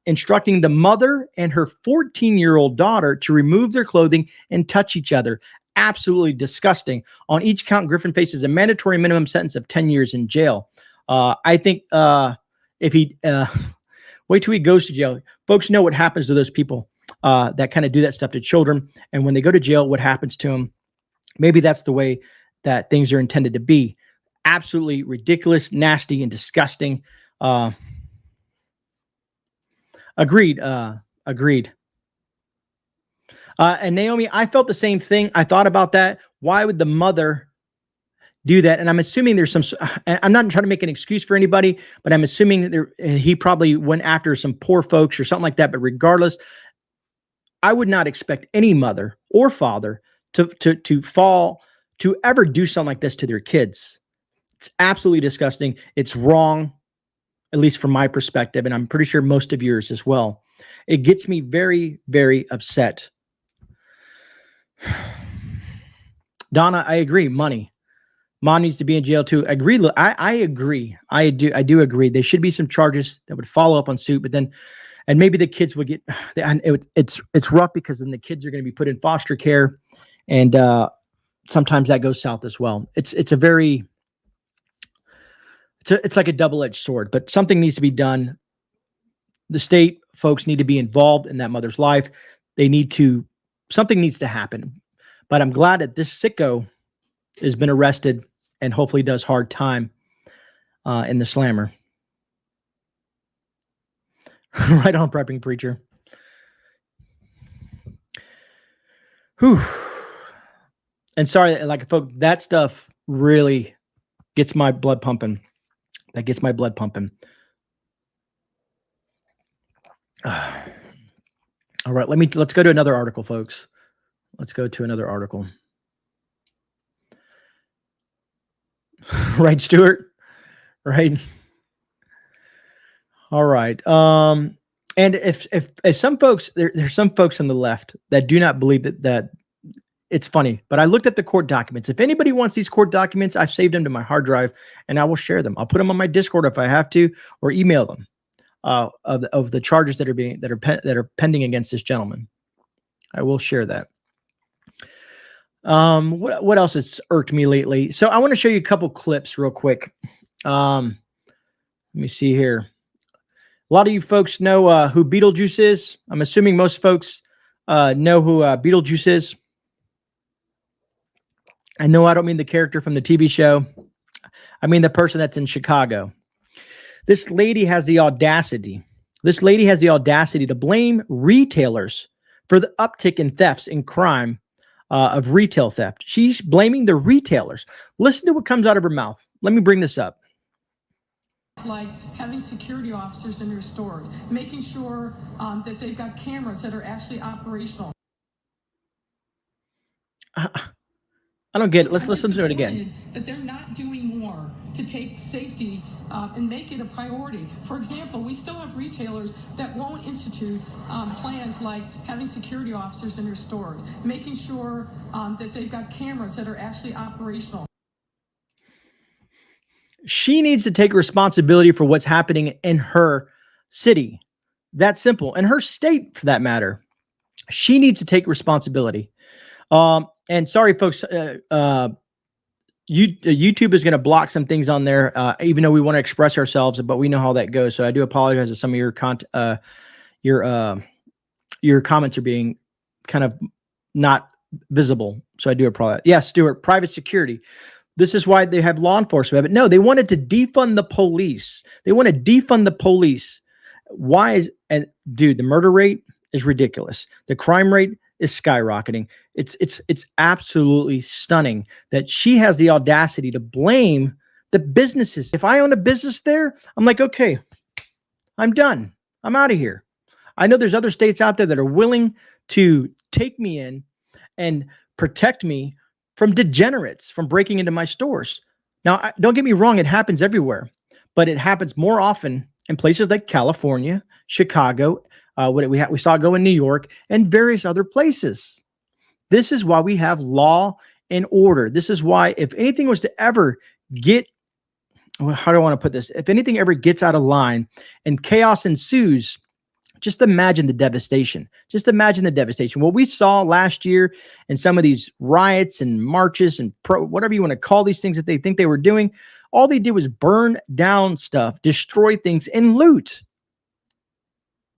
instructing the mother and her 14-year-old daughter to remove their clothing and touch each other. Absolutely disgusting. On each count, Griffin faces a mandatory minimum sentence of 10 years in jail. I think if he wait till he goes to jail, folks know what happens to those people that kind of do that stuff to children. And when they go to jail, what happens to them? Maybe that's the way that things are intended to be. Absolutely ridiculous, nasty, and disgusting. Agreed. Agreed. And Naomi, I felt the same thing. I thought about that. Why would the mother do that? And I'm assuming there's some, I'm not trying to make an excuse for anybody, but I'm assuming that he probably went after some poor folks or something like that. But regardless, I would not expect any mother or father to ever do something like this to their kids. It's absolutely disgusting. It's wrong, at least from my perspective, and I'm pretty sure most of yours as well. It gets me very, very upset. Donna, I agree. Money. Mom needs to be in jail too. I agree. I agree. I do agree. There should be some charges that would follow up on suit, but then, and maybe the kids would get, it's rough because then the kids are going to be put in foster care, and sometimes that goes south as well. It's like a double-edged sword, but something needs to be done. The state folks need to be involved in that mother's life. Something needs to happen. But I'm glad that this sicko has been arrested and hopefully does hard time in the slammer. Right on, prepping preacher. Whew. And sorry, like, folks, that stuff really gets my blood pumping. That gets my blood pumping. All right, let's go to another article, folks. Let's go to another article. Right, Stuart? Right. All right. And if some folks, there's some folks on the left that do not believe that it's funny, but I looked at the court documents. If anybody wants these court documents, I've saved them to my hard drive and I will share them. I'll put them on my Discord if I have to, or email them of the charges that are pending against this gentleman. I will share that. What else has irked me lately? So I want to show you a couple clips real quick. Let me see here. A lot of you folks know who Beetlejuice is. I'm assuming most folks know who Beetlejuice is. I know I don't mean the character from the TV show. I mean the person that's in Chicago. This lady has the audacity. To blame retailers for the uptick in thefts and crime of retail theft. She's blaming the retailers. Listen to what comes out of her mouth. Let me bring this up. Like having security officers in your stores, making sure that they've got cameras that are actually operational. I don't get it. Let's listen to it again. That they're not doing more to take safety and make it a priority. For example, we still have retailers that won't institute plans like having security officers in their stores, making sure that they've got cameras that are actually operational. She needs to take responsibility for what's happening in her city. That's simple. In her state, for that matter. She needs to take responsibility. And sorry, folks, YouTube is going to block some things on there, even though we want to express ourselves, but we know how that goes. So I do apologize if some of your comments are being kind of not visible. So I do apologize. Yes, Stuart, private security. This is why they have law enforcement. But no, they wanted to defund the police. Why and dude, the murder rate is ridiculous. The crime rate is skyrocketing. It's absolutely stunning that she has the audacity to blame the businesses. If I own a business there, I'm like, okay, I'm done. I'm out of here. I know there's other states out there that are willing to take me in and protect me from degenerates from breaking into my stores. Now, don't get me wrong, it happens everywhere, but it happens more often in places like California, Chicago, we saw go in New York and various other places. This is why we have law and order. This is why if anything was to ever get, how do I want to put this? If anything ever gets out of line and chaos ensues, just imagine the devastation. Just imagine the devastation. What we saw last year in some of these riots and marches and whatever you want to call these things that they think they were doing, all they did was burn down stuff, destroy things, and loot.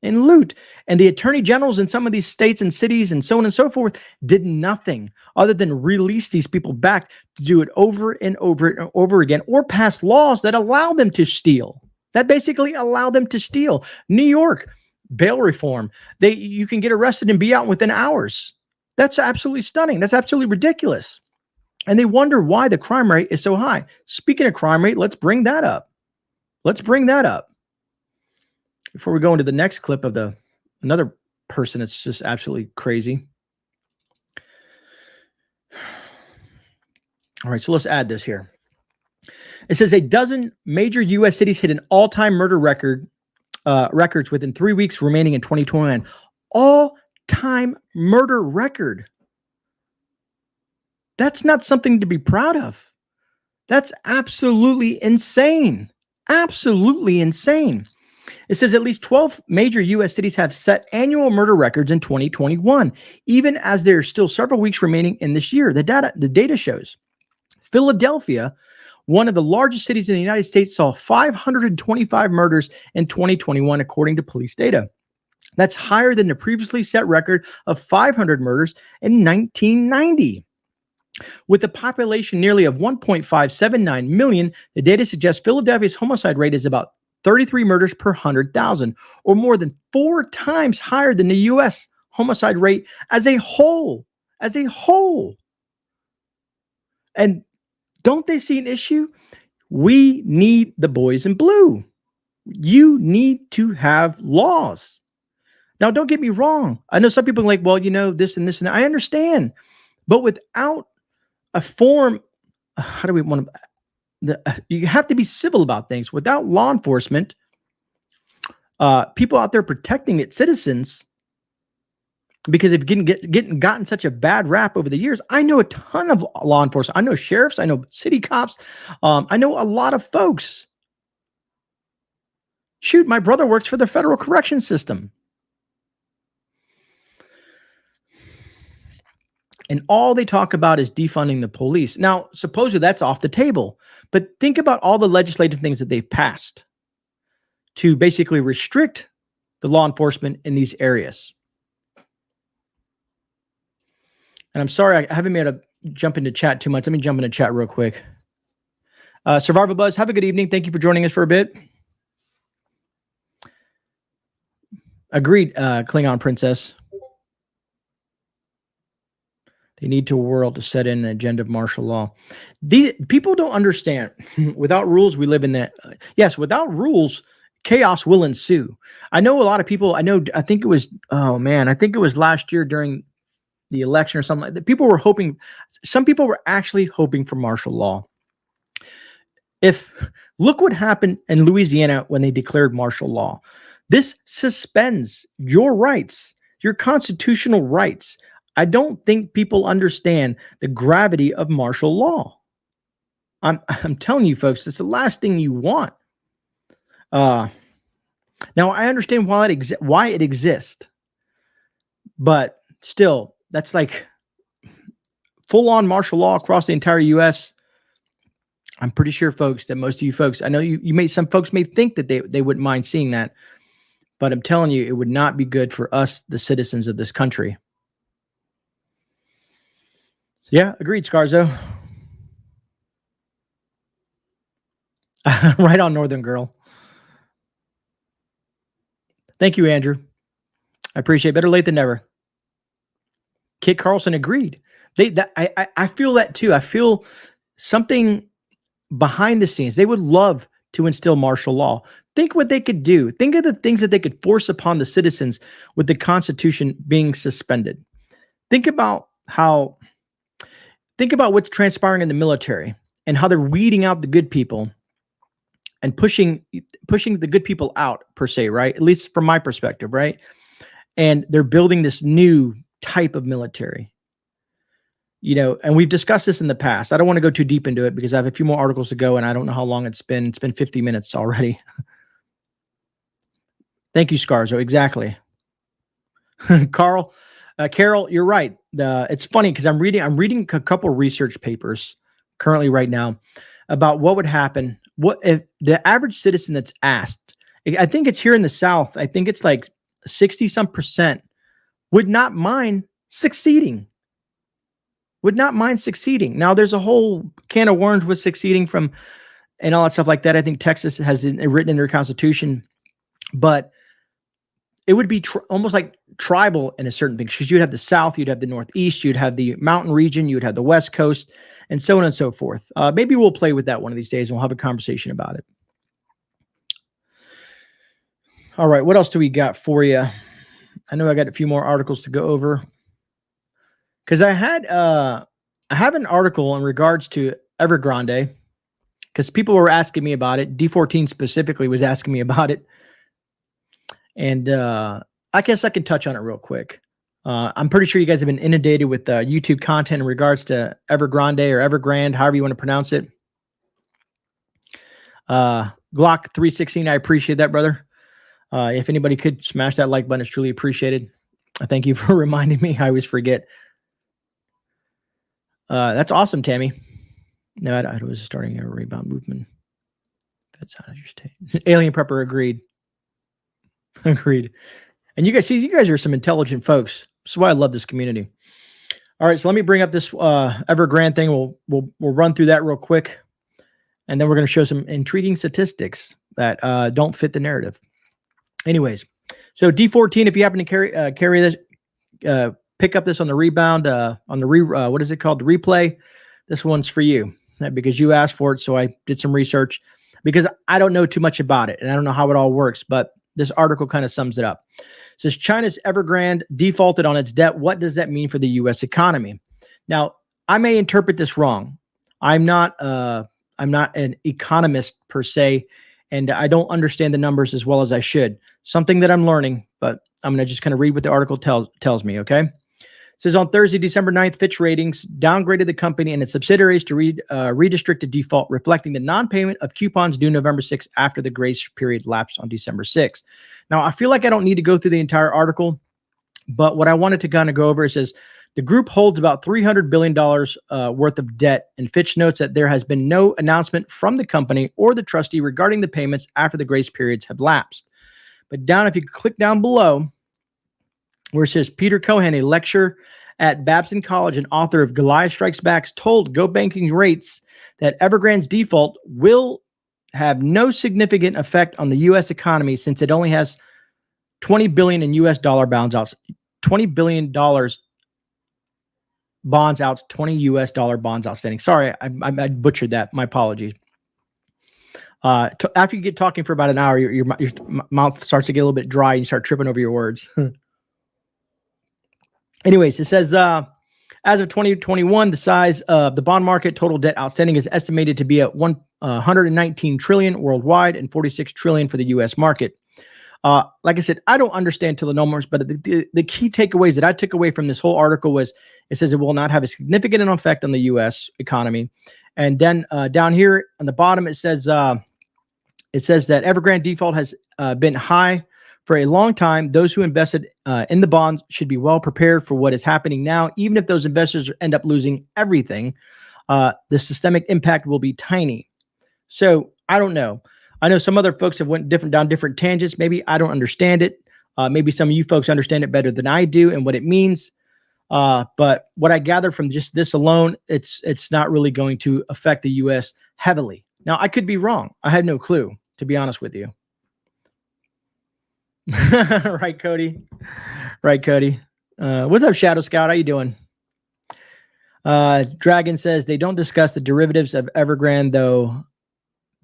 And loot. And the attorney generals in some of these states and cities and so on and so forth did nothing other than release these people back to do it over and over and over again, or pass laws that allow them to steal. That basically allow them to steal. New York, bail reform. You can get arrested and be out within hours. That's absolutely stunning. That's absolutely ridiculous. And they wonder why the crime rate is so high. Speaking of crime rate, let's bring that up. Let's bring that up. Before we go into the next clip of another person that's just absolutely crazy. All right, so let's add this here. It says a dozen major U.S. cities hit an all-time murder records within 3 weeks remaining in 2021. All-time murder record. That's not something to be proud of. That's absolutely insane. Absolutely insane. It says at least 12 major U.S. cities have set annual murder records in 2021, even as there are still several weeks remaining in this year. The data shows Philadelphia, one of the largest cities in the United States, saw 525 murders in 2021, according to police data. That's higher than the previously set record of 500 murders in 1990. With a population nearly of 1.579 million, the data suggests Philadelphia's homicide rate is about 33 murders per 100,000, or more than 4 times higher than the U.S. homicide rate as a whole. As a whole. And don't they see an issue? We need the boys in blue. You need to have laws. Now, don't get me wrong. I know some people are like, well, you know, this and this and that. I understand. But without a form, how do we want to, you have to be civil about things. Without law enforcement, people out there protecting its citizens, because they've gotten such a bad rap over the years. I know a ton of law enforcement. I know sheriffs. I know city cops. I know a lot of folks. Shoot, my brother works for the federal correction system. And all they talk about is defunding the police. Now, supposedly that's off the table. But think about all the legislative things that they've passed to basically restrict the law enforcement in these areas. And I'm sorry, I haven't been able to jump into chat too much. Let me jump into chat real quick. Survival Buzz, have a good evening. Thank you for joining us for a bit. Agreed, Klingon Princess. They need to world to set in an agenda of martial law. These people don't understand. Without rules, we live in that. Yes, without rules, chaos will ensue. I know a lot of people. I think it was. Oh man, I think it was last year during the election or something like that. People were hoping. Some people were actually hoping for martial law. Look what happened in Louisiana when they declared martial law. This suspends your rights, your constitutional rights. I don't think people understand the gravity of martial law. I'm telling you, folks, it's the last thing you want. Now I understand why it exists, but still, that's like full-on martial law across the entire U.S. I'm pretty sure, folks, that most of you folks, I know some folks may think that they wouldn't mind seeing that, but I'm telling you, it would not be good for us, the citizens of this country. Yeah, agreed, Scarzo. Right on, Northern Girl. Thank you, Andrew. I appreciate it. Better late than never. Kit Carlson agreed. I feel that too. I feel something behind the scenes. They would love to instill martial law. Think what they could do. Think of the things that they could force upon the citizens with the Constitution being suspended. Think about what's transpiring in the military and how they're weeding out the good people and pushing the good people out, per se, right? At least from my perspective, right? And they're building this new type of military. and we've discussed this in the past. I don't want to go too deep into it because I have a few more articles to go, and I don't know how long it's been. It's been 50 minutes already. Thank you, Scarzo. Exactly. Carol, you're right. It's funny because I'm reading a couple research papers currently right now about what would happen. What if the average citizen that's asked, I think it's here in the South, I think it's like 60% would not mind succeeding. Now, there's a whole can of worms with succeeding from and all that stuff like that. I think Texas has it written in their constitution, but it would be almost like tribal in a certain thing, because you'd have the South, you'd have the Northeast, you'd have the mountain region, you'd have the West Coast, and so on and so forth. Maybe we'll play with that one of these days and we'll have a conversation about it. All right, what else do we got for you? I know I got a few more articles to go over. Because I have an article in regards to Evergrande, because people were asking me about it. D14 specifically was asking me about it. And I guess I can touch on it real quick. I'm pretty sure you guys have been inundated with YouTube content in regards to Evergrande or Evergrande, however you want to pronounce it. Glock 316, I appreciate that, brother. If anybody could smash that like button, it's truly appreciated. I thank you for reminding me. I always forget. That's awesome, Tammy. No, I was starting a rebound movement. That's out of your state. Alien Prepper agreed. Agreed. And you guys are some intelligent folks. That's why I love this community. All right, so let me bring up this Evergrande thing. We'll run through that real quick, and then we're going to show some intriguing statistics that don't fit the narrative. Anyways, so D14, if you happen to carry this, pick up this on the rebound, on the what is it called? The replay. This one's for you because you asked for it. So I did some research because I don't know too much about it and I don't know how it all works, but this article kind of sums it up. It says China's Evergrande defaulted on its debt. What does that mean for the U.S. economy? Now, I may interpret this wrong. I'm not an economist per se, and I don't understand the numbers as well as I should. Something that I'm learning, but I'm going to just kind of read what the article tells me, okay? It says on Thursday, December 9th, Fitch Ratings downgraded the company and its subsidiaries to redistricted default, reflecting the non-payment of coupons due November 6th after the grace period lapsed on December 6th. Now, I feel like I don't need to go through the entire article, but what I wanted to kind of go over is says the group holds about $300 billion worth of debt, and Fitch notes that there has been no announcement from the company or the trustee regarding the payments after the grace periods have lapsed. But down, if you click down below, where it says Peter Cohen, a lecturer at Babson College and author of Goliath Strikes Back, told Go Banking Rates that Evergrande's default will have no significant effect on the U.S. economy since it only has $20 billion in U.S. dollar bonds out, $20 billion bonds out, 20 U.S. dollar bonds outstanding. Sorry, I butchered that. My apologies. After you get talking for about an hour, your mouth starts to get a little bit dry. And you start tripping over your words. Anyways, it says, as of 2021, the size of the bond market total debt outstanding is estimated to be at 119 trillion worldwide and 46 trillion for the U.S. market. Like I said, I don't understand till the numbers, but the key takeaways that I took away from this whole article was it says it will not have a significant effect on the U.S. economy. And then down here on the bottom, it says that Evergrande default has been high for a long time. Those who invested in the bonds should be well prepared for what is happening now. Even if those investors end up losing everything, the systemic impact will be tiny. So I don't know. I know some other folks have went down different tangents. Maybe I don't understand it. Maybe some of you folks understand it better than I do and what it means. But what I gather from just this alone, it's not really going to affect the U.S. heavily. Now, I could be wrong. I have no clue, to be honest with you. Right, Cody. Right, Cody. What's up, Shadow Scout? How you doing? Dragon says they don't discuss the derivatives of Evergrande, though.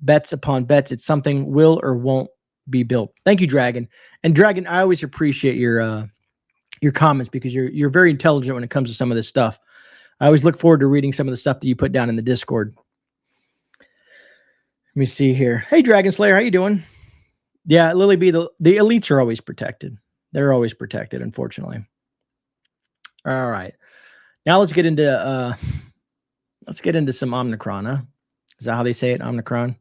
Bets upon bets. It's something will or won't be built. Thank you, Dragon. And Dragon, I always appreciate your comments because you're very intelligent when it comes to some of this stuff. I always look forward to reading some of the stuff that you put down in the Discord. Let me see here. Hey, Dragon Slayer, how you doing? Yeah, Lily B, the elites are always protected. They're always protected, unfortunately. All right. Now let's get into some Omicron, huh? Is that how they say it? Omicron.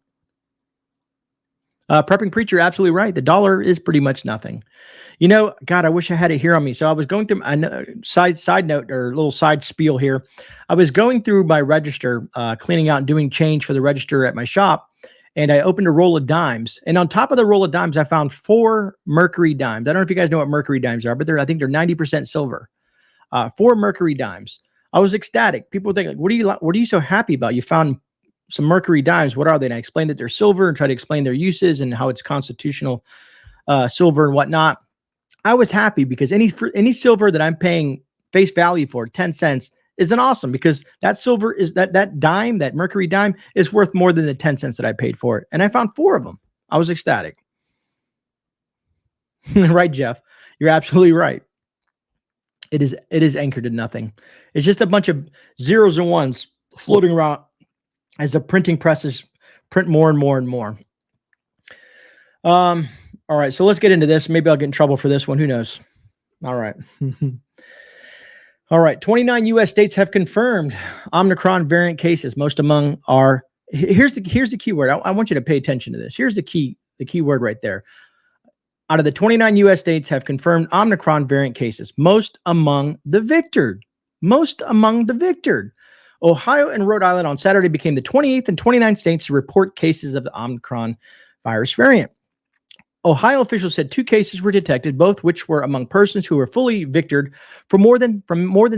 Prepping Preacher, absolutely right. The dollar is pretty much nothing. You know, God, I wish I had it here on me. So I was going through, side note or little side spiel here. I was going through my register, cleaning out and doing change for the register at my shop. And I opened a roll of dimes. And on top of the roll of dimes, I found 4 Mercury dimes. I don't know if you guys know what Mercury dimes are, but I think they're 90% silver. 4 Mercury dimes. I was ecstatic. People think, like, what are you so happy about? You found some Mercury dimes. What are they? And I explained that they're silver and try to explain their uses and how it's constitutional silver and whatnot. I was happy because any silver that I'm paying face value for, 10 cents, is an awesome, because that silver is that dime, that Mercury dime, is worth more than the 10 cents that I paid for it. And I found 4 of them. I was ecstatic. Right, Jeff? You're absolutely right. It is anchored to nothing. It's just a bunch of zeros and ones floating around as the printing presses print more and more and more. All right, so let's get into this. Maybe I'll get in trouble for this one. Who knows? All right. All right. 29 U.S. states have confirmed Omicron variant cases. Most among are, here's the key word. I want you to pay attention to this. Here's the key word right there. Out of the 29 U.S. states have confirmed Omicron variant cases. Most among the victored. Ohio and Rhode Island on Saturday became the 28th and 29th states to report cases of the Omicron virus variant. Ohio officials said 2 cases were detected, both which were among persons who were fully victored from more than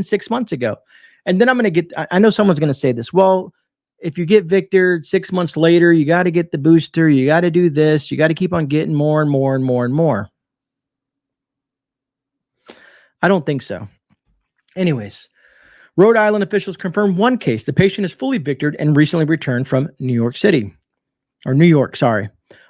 6 months ago. And then I know someone's going to say this. Well, if you get victored 6 months later, you got to get the booster. You got to do this. You got to keep on getting more and more and more and more. I don't think so. Anyways, Rhode Island officials confirmed 1 case. The patient is fully victored and recently returned from New York.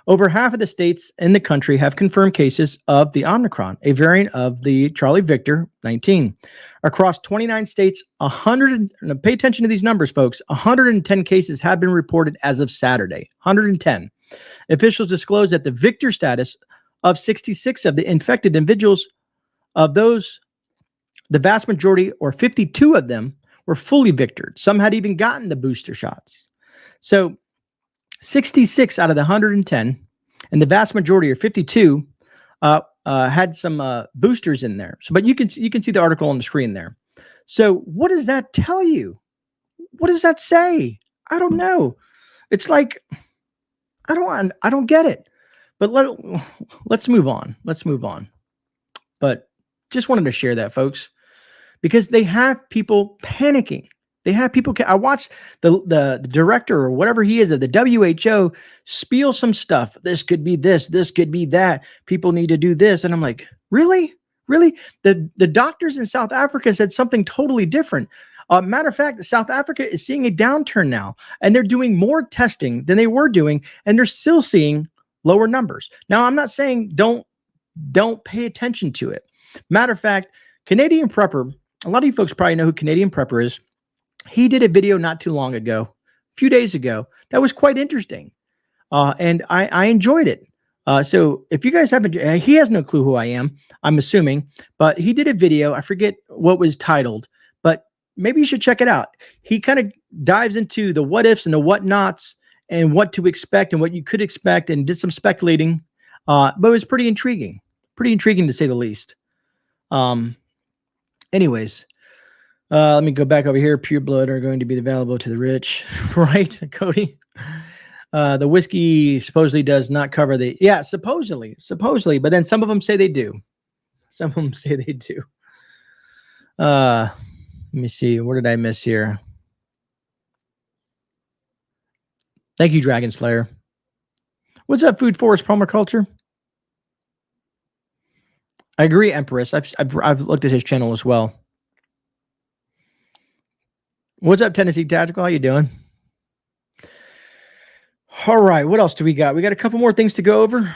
Over half of the states in the country have confirmed cases of the Omicron, a variant of the Charlie Victor 19. Across 29 states, pay attention to these numbers, folks, 110 cases have been reported as of Saturday. 110. Officials disclosed that the Victor status of 66 of the infected individuals, of those, the vast majority, or 52 of them, were fully victored. Some had even gotten the booster shots. So 66 out of the 110, and the vast majority, or 52, had some boosters in there. So, but you can see the article on the screen there. So, what does that tell you? What does that say? I don't know. It's like I don't get it. But let's move on. But just wanted to share that, folks, because they have people panicking. I watched the director or whatever he is of the WHO spiel some stuff. This could be this could be that. People need to do this. And I'm like, really? The doctors in South Africa said something totally different. Matter of fact, South Africa is seeing a downturn now, and they're doing more testing than they were doing, and they're still seeing lower numbers. Now, I'm not saying don't pay attention to it. Matter of fact, Canadian Prepper, a lot of you folks probably know who Canadian Prepper is. He did a video not too long ago, a few days ago, that was quite interesting. And I enjoyed it. So if you guys haven't, he has no clue who I am, I'm assuming, but he did a video. I forget what was titled, but maybe you should check it out. He kind of dives into the what ifs and the what nots and what to expect and what you could expect, and did some speculating. But it was pretty intriguing to say the least. Anyways, let me go back over here. Pure blood are going to be available to the rich, right, Cody? The whiskey supposedly does not cover the, supposedly, but then some of them say they do. Let me see. What did I miss here? Thank you, Dragon Slayer. What's up, Food Forest Permaculture? I agree, Empress. I've looked at his channel as well. What's up, Tennessee Tactical? How you doing? All right, what else do we got? We got a couple more things to go over,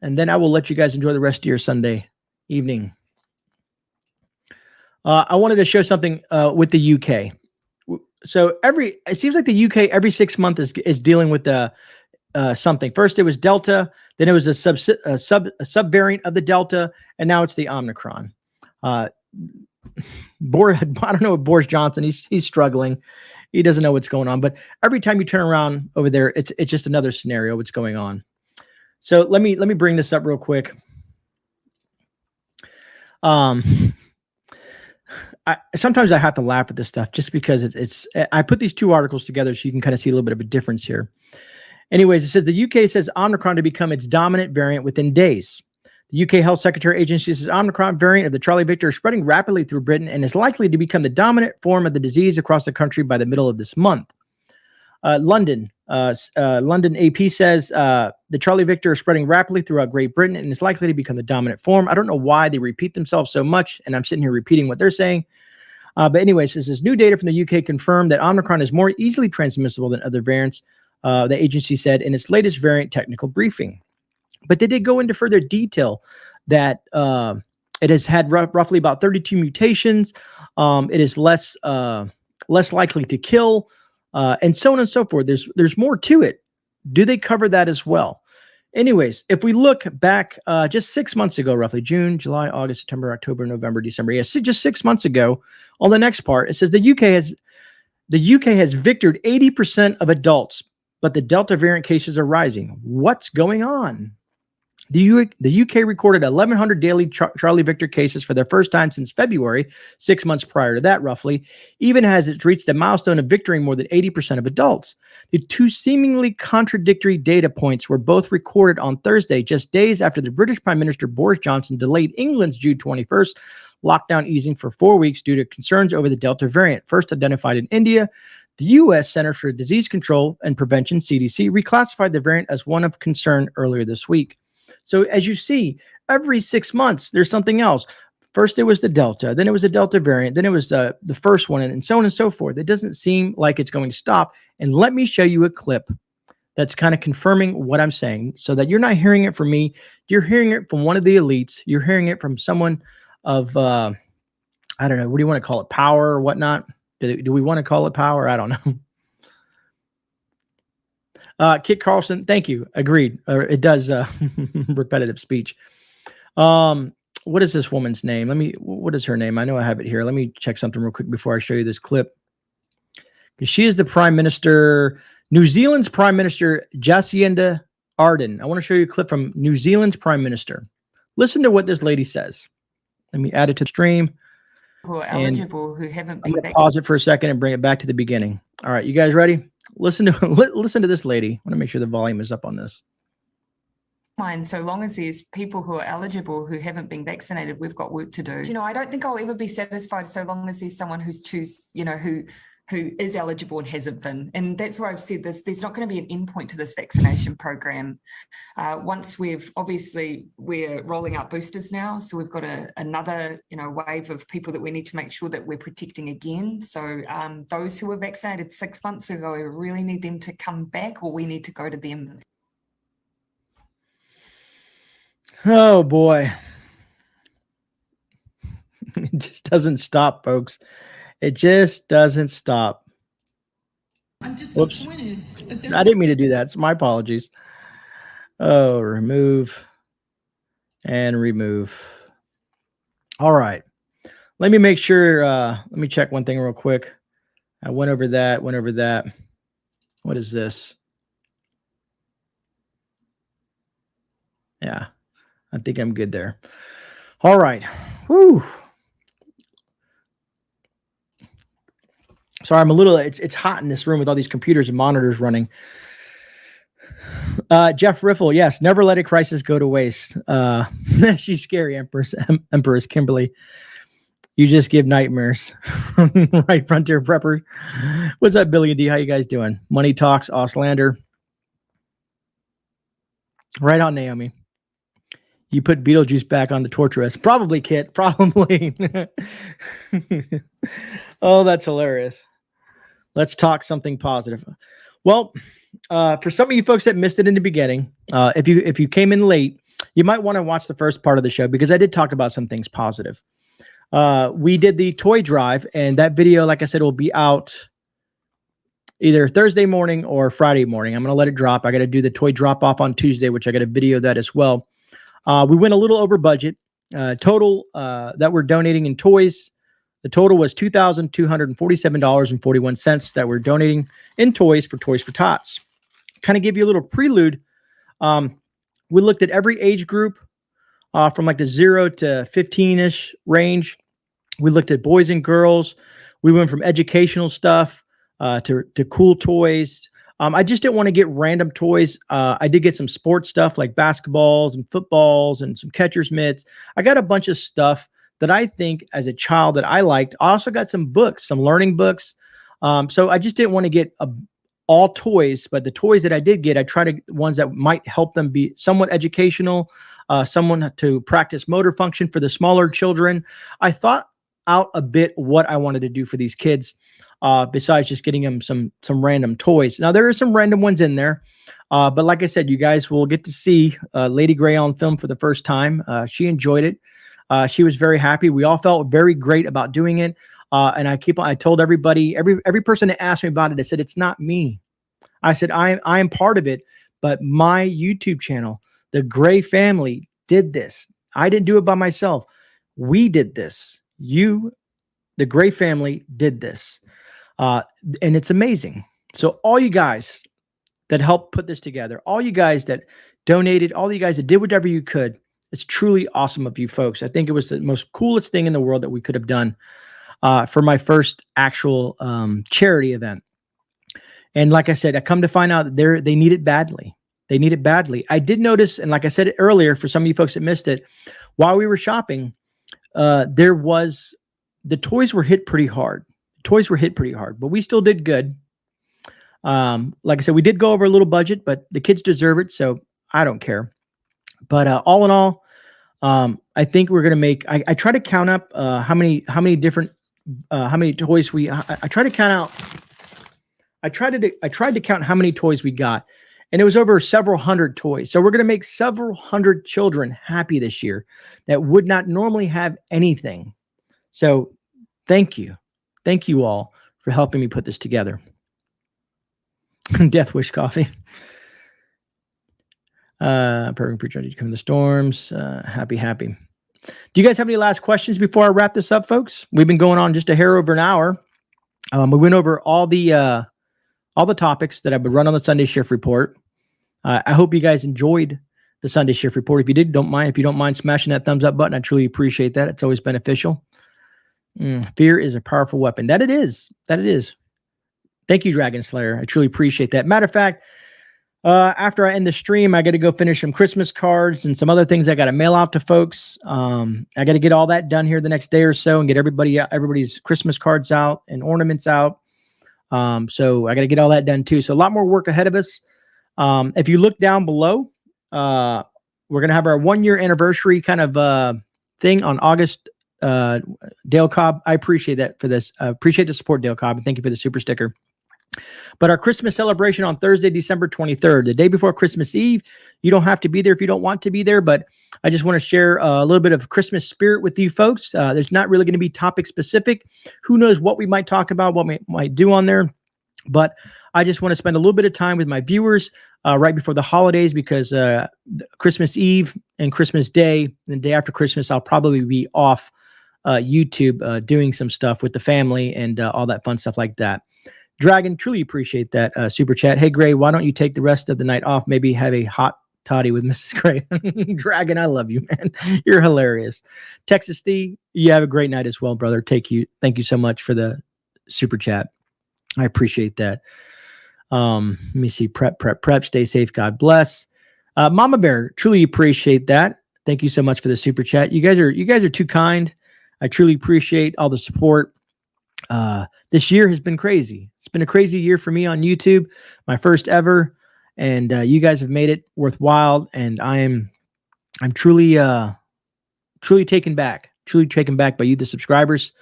and then I will let you guys enjoy the rest of your Sunday evening. I wanted to show something with the UK. So it seems like the UK every 6 months is dealing with something. First it was Delta, then it was a subvariant of the Delta, and now it's the Omicron. I don't know what Boris Johnson. He's struggling. He doesn't know what's going on. But every time you turn around over there, it's just another scenario. What's going on? So let me bring this up real quick. Sometimes I have to laugh at this stuff just because it's I put these two articles together so you can kind of see a little bit of a difference here. Anyways, it says the UK says Omicron to become its dominant variant within days. The UK Health Secretary Agency says Omicron variant of the Charlie Victor is spreading rapidly through Britain and is likely to become the dominant form of the disease across the country by the middle of this month. London AP says the Charlie Victor is spreading rapidly throughout Great Britain and is likely to become the dominant form. I don't know why they repeat themselves so much, and I'm sitting here repeating what they're saying. But anyways, this is new data from the UK confirmed that Omicron is more easily transmissible than other variants, the agency said in its latest variant technical briefing. But they did go into further detail that it has had roughly about 32 mutations. It is less likely to kill, and so on and so forth. There's more to it. Do they cover that as well? Anyways, if we look back just 6 months ago, roughly June, July, August, September, October, November, December. Yes, just 6 months ago. On the next part, it says the UK has victored 80% of adults, but the Delta variant cases are rising. What's going on? The UK recorded 1,100 daily Charlie Victor cases for the first time since February, 6 months prior to that, roughly, even as it's reached the milestone of victoring more than 80% of adults. The two seemingly contradictory data points were both recorded on Thursday, just days after the British Prime Minister Boris Johnson delayed England's June 21st lockdown easing for 4 weeks due to concerns over the Delta variant, first identified in India. The U.S. Center for Disease Control and Prevention, CDC, reclassified the variant as one of concern earlier this week. So as you see, every 6 months, there's something else. First, it was the Delta, then it was the Delta variant, then it was the first one, and so on and so forth. It doesn't seem like it's going to stop. And let me show you a clip that's kind of confirming what I'm saying so that you're not hearing it from me. You're hearing it from one of the elites. You're hearing it from someone of, I don't know, what do you want to call it, power or whatnot? Do we want to call it power? I don't know. Kit Carlson, thank you. Agreed. It does repetitive speech. What is this woman's name? What is her name? I know I have it here. Let me check something real quick before I show you this clip. She is the Prime Minister, New Zealand's Prime Minister, Jacinda Ardern. I want to show you a clip from New Zealand's Prime Minister. Listen to what this lady says. Let me add it to the stream. Who are eligible, who haven't been vaccinated. Pause it for a second and bring it back to the beginning. All right, you guys ready? Listen to this lady. I want to make sure the volume is up on this. Fine, so long as there's people who are eligible who haven't been vaccinated, we've got work to do. I don't think I'll ever be satisfied so long as there's someone who is eligible and hasn't been. And that's why I've said this, there's not going to be an endpoint to this vaccination program. Once we're rolling out boosters now. So we've got another, wave of people that we need to make sure that we're protecting again. So those who were vaccinated 6 months ago, we really need them to come back, or we need to go to them. Oh boy. It just doesn't stop, folks. It just doesn't stop. I'm disappointed that I didn't mean to do that. It's my apologies. Oh, remove and remove. All right. Let me make sure. Let me check one thing real quick. I went over that. What is this? Yeah, I think I'm good there. All right. Woo. Sorry, I'm a little, it's hot in this room with all these computers and monitors running. Jeff Riffle, yes, never let a crisis go to waste. She's scary, Empress Kimberly. You just give nightmares. Right, Frontier Prepper. What's up, Billy and D? How you guys doing? Money Talks, Auslander. Right on, Naomi. You put Beetlejuice back on the torture list. Probably, Kit. Probably. Oh, that's hilarious. Let's talk something positive. Well, for some of you folks that missed it in the beginning, if you came in late, you might want to watch the first part of the show because I did talk about some things positive. We did the toy drive, and that video, like I said, will be out either Thursday morning or Friday morning. I'm going to let it drop. I got to do the toy drop off on Tuesday, which I got to video that as well. We went a little over budget. Total that we're donating in toys The total was $2,247.41 that we're donating in toys for Tots. Kind of give you a little prelude. We looked at every age group from like the 0 to 15-ish range. We looked at boys and girls. We went from educational stuff to cool toys. I just didn't want to get random toys. I did get some sports stuff like basketballs and footballs and some catcher's mitts. I got a bunch of stuff that I think as a child that I liked. I also got some books, some learning books. So I just didn't want to get all toys, but the toys that I did get, I tried to ones that might help them be somewhat educational, someone to practice motor function for the smaller children. I thought out a bit what I wanted to do for these kids, besides just getting them some random toys. Now there are some random ones in there, but like I said, you guys will get to see Lady Grey on film for the first time. She enjoyed it. She was very happy. We all felt very great about doing it. And I told everybody, every person that asked me about it, I said, it's not me. I said, I am part of it, but my YouTube channel, the Grey family, did this. I didn't do it by myself. We did this. The Grey family did this. And it's amazing. So all you guys that helped put this together, all you guys that donated, all you guys that did whatever you could, it's truly awesome of you folks. I think it was the most coolest thing in the world that we could have done for my first actual charity event. And like I said, I come to find out that they need it badly. They need it badly. I did notice, and like I said earlier, for some of you folks that missed it, while we were shopping, the toys were hit pretty hard. But we still did good. Like I said, we did go over a little budget, but the kids deserve it, so I don't care. But all in all, I think we're gonna make. I try to count up how many toys we. I try to count out. I tried to count how many toys we got, and it was over several hundred toys. So we're gonna make several hundred children happy this year that would not normally have anything. So thank you all for helping me put this together. Death Wish Coffee. Perfect preacher, you come in the storms. Happy. Do you guys have any last questions before I wrap this up, folks? We've been going on just a hair over an hour. We went over all the topics that I would run on the Sunday Shift Report. I hope you guys enjoyed the Sunday Shift Report. If you did, if you don't mind smashing that thumbs up button, I truly appreciate that. It's always beneficial. Fear is a powerful weapon. That it is. Thank you, Dragon Slayer. I truly appreciate that. Matter of fact, after I end the stream, I got to go finish some Christmas cards and some other things I got to mail out to folks. I got to get all that done here the next day or so and get everybody's Christmas cards out and ornaments out. So I got to get all that done too. So a lot more work ahead of us. If you look down below, we're going to have our 1-year anniversary kind of thing on August. Dale Cobb, I appreciate that for this. Appreciate the support, Dale Cobb, and thank you for the super sticker. But our Christmas celebration on Thursday, December 23rd, the day before Christmas Eve. You don't have to be there if you don't want to be there, but I just want to share a little bit of Christmas spirit with you folks. There's not really going to be topic specific. Who knows what we might talk about, what we might do on there. But I just want to spend a little bit of time with my viewers right before the holidays, because Christmas Eve and Christmas Day, and the day after Christmas, I'll probably be off YouTube doing some stuff with the family and all that fun stuff like that. Dragon, truly appreciate that super chat. Hey, Gray, why don't you take the rest of the night off? Maybe have a hot toddy with Mrs. Gray. Dragon, I love you, man. You're hilarious. Texas Thee, you have a great night as well, brother. Thank you so much for the super chat. I appreciate that. Let me see. Prep. Stay safe. God bless. Mama Bear, truly appreciate that. Thank you so much for the super chat. You guys are too kind. I truly appreciate all the support. This year has been crazy. It's been a crazy year for me on YouTube, my first ever, and you guys have made it worthwhile. And I'm truly taken back by you, the subscribers,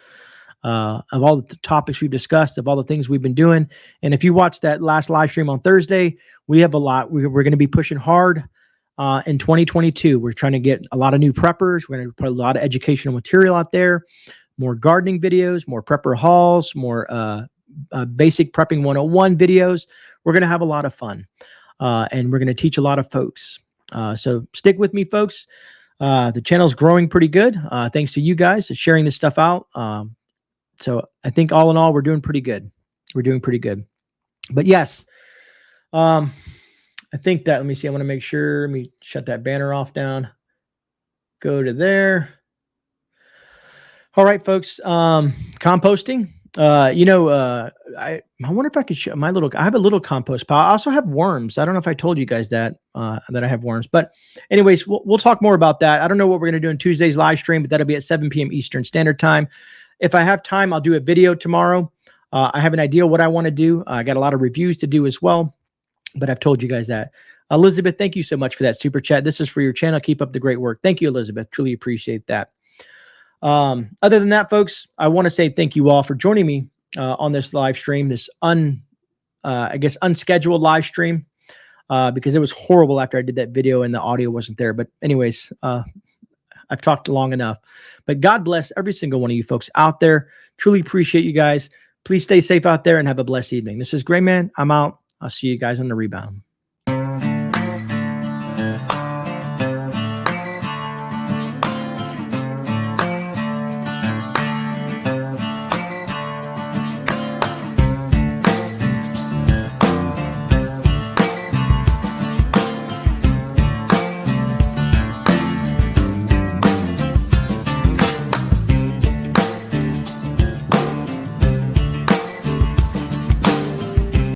of all the topics we've discussed, of all the things we've been doing. And if you watched that last live stream on Thursday, we have a lot. We're going to be pushing hard in 2022. We're trying to get a lot of new preppers. We're going to put a lot of educational material out there. More gardening videos, more prepper hauls, more basic prepping 101 videos. We're going to have a lot of fun, and we're going to teach a lot of folks. So stick with me, folks. The channel's growing pretty good. Thanks to you guys sharing this stuff out. So I think all in all, we're doing pretty good. We're doing pretty good. But yes, I think that, let me see, I want to make sure, let me shut that banner off down. Go to there. All right, folks. Composting. I wonder if I could show my little, I have a little compost pile. I also have worms. I don't know if I told you guys that, that I have worms, but anyways, we'll talk more about that. I don't know what we're going to do in Tuesday's live stream, but that'll be at 7 p.m. Eastern Standard Time. If I have time, I'll do a video tomorrow. I have an idea what I want to do. I got a lot of reviews to do as well, but I've told you guys that. Elizabeth, thank you so much for that super chat. This is for your channel. Keep up the great work. Thank you, Elizabeth. Truly appreciate that. Other than that, folks, I want to say thank you all for joining me on this live stream, this I guess unscheduled live stream, because it was horrible after I did that video and the audio wasn't there. But anyways, I've talked long enough. But God bless every single one of you folks out there. Truly appreciate you guys. Please stay safe out there and have a blessed evening. This is GreyMan. I'm out. I'll see you guys on the rebound.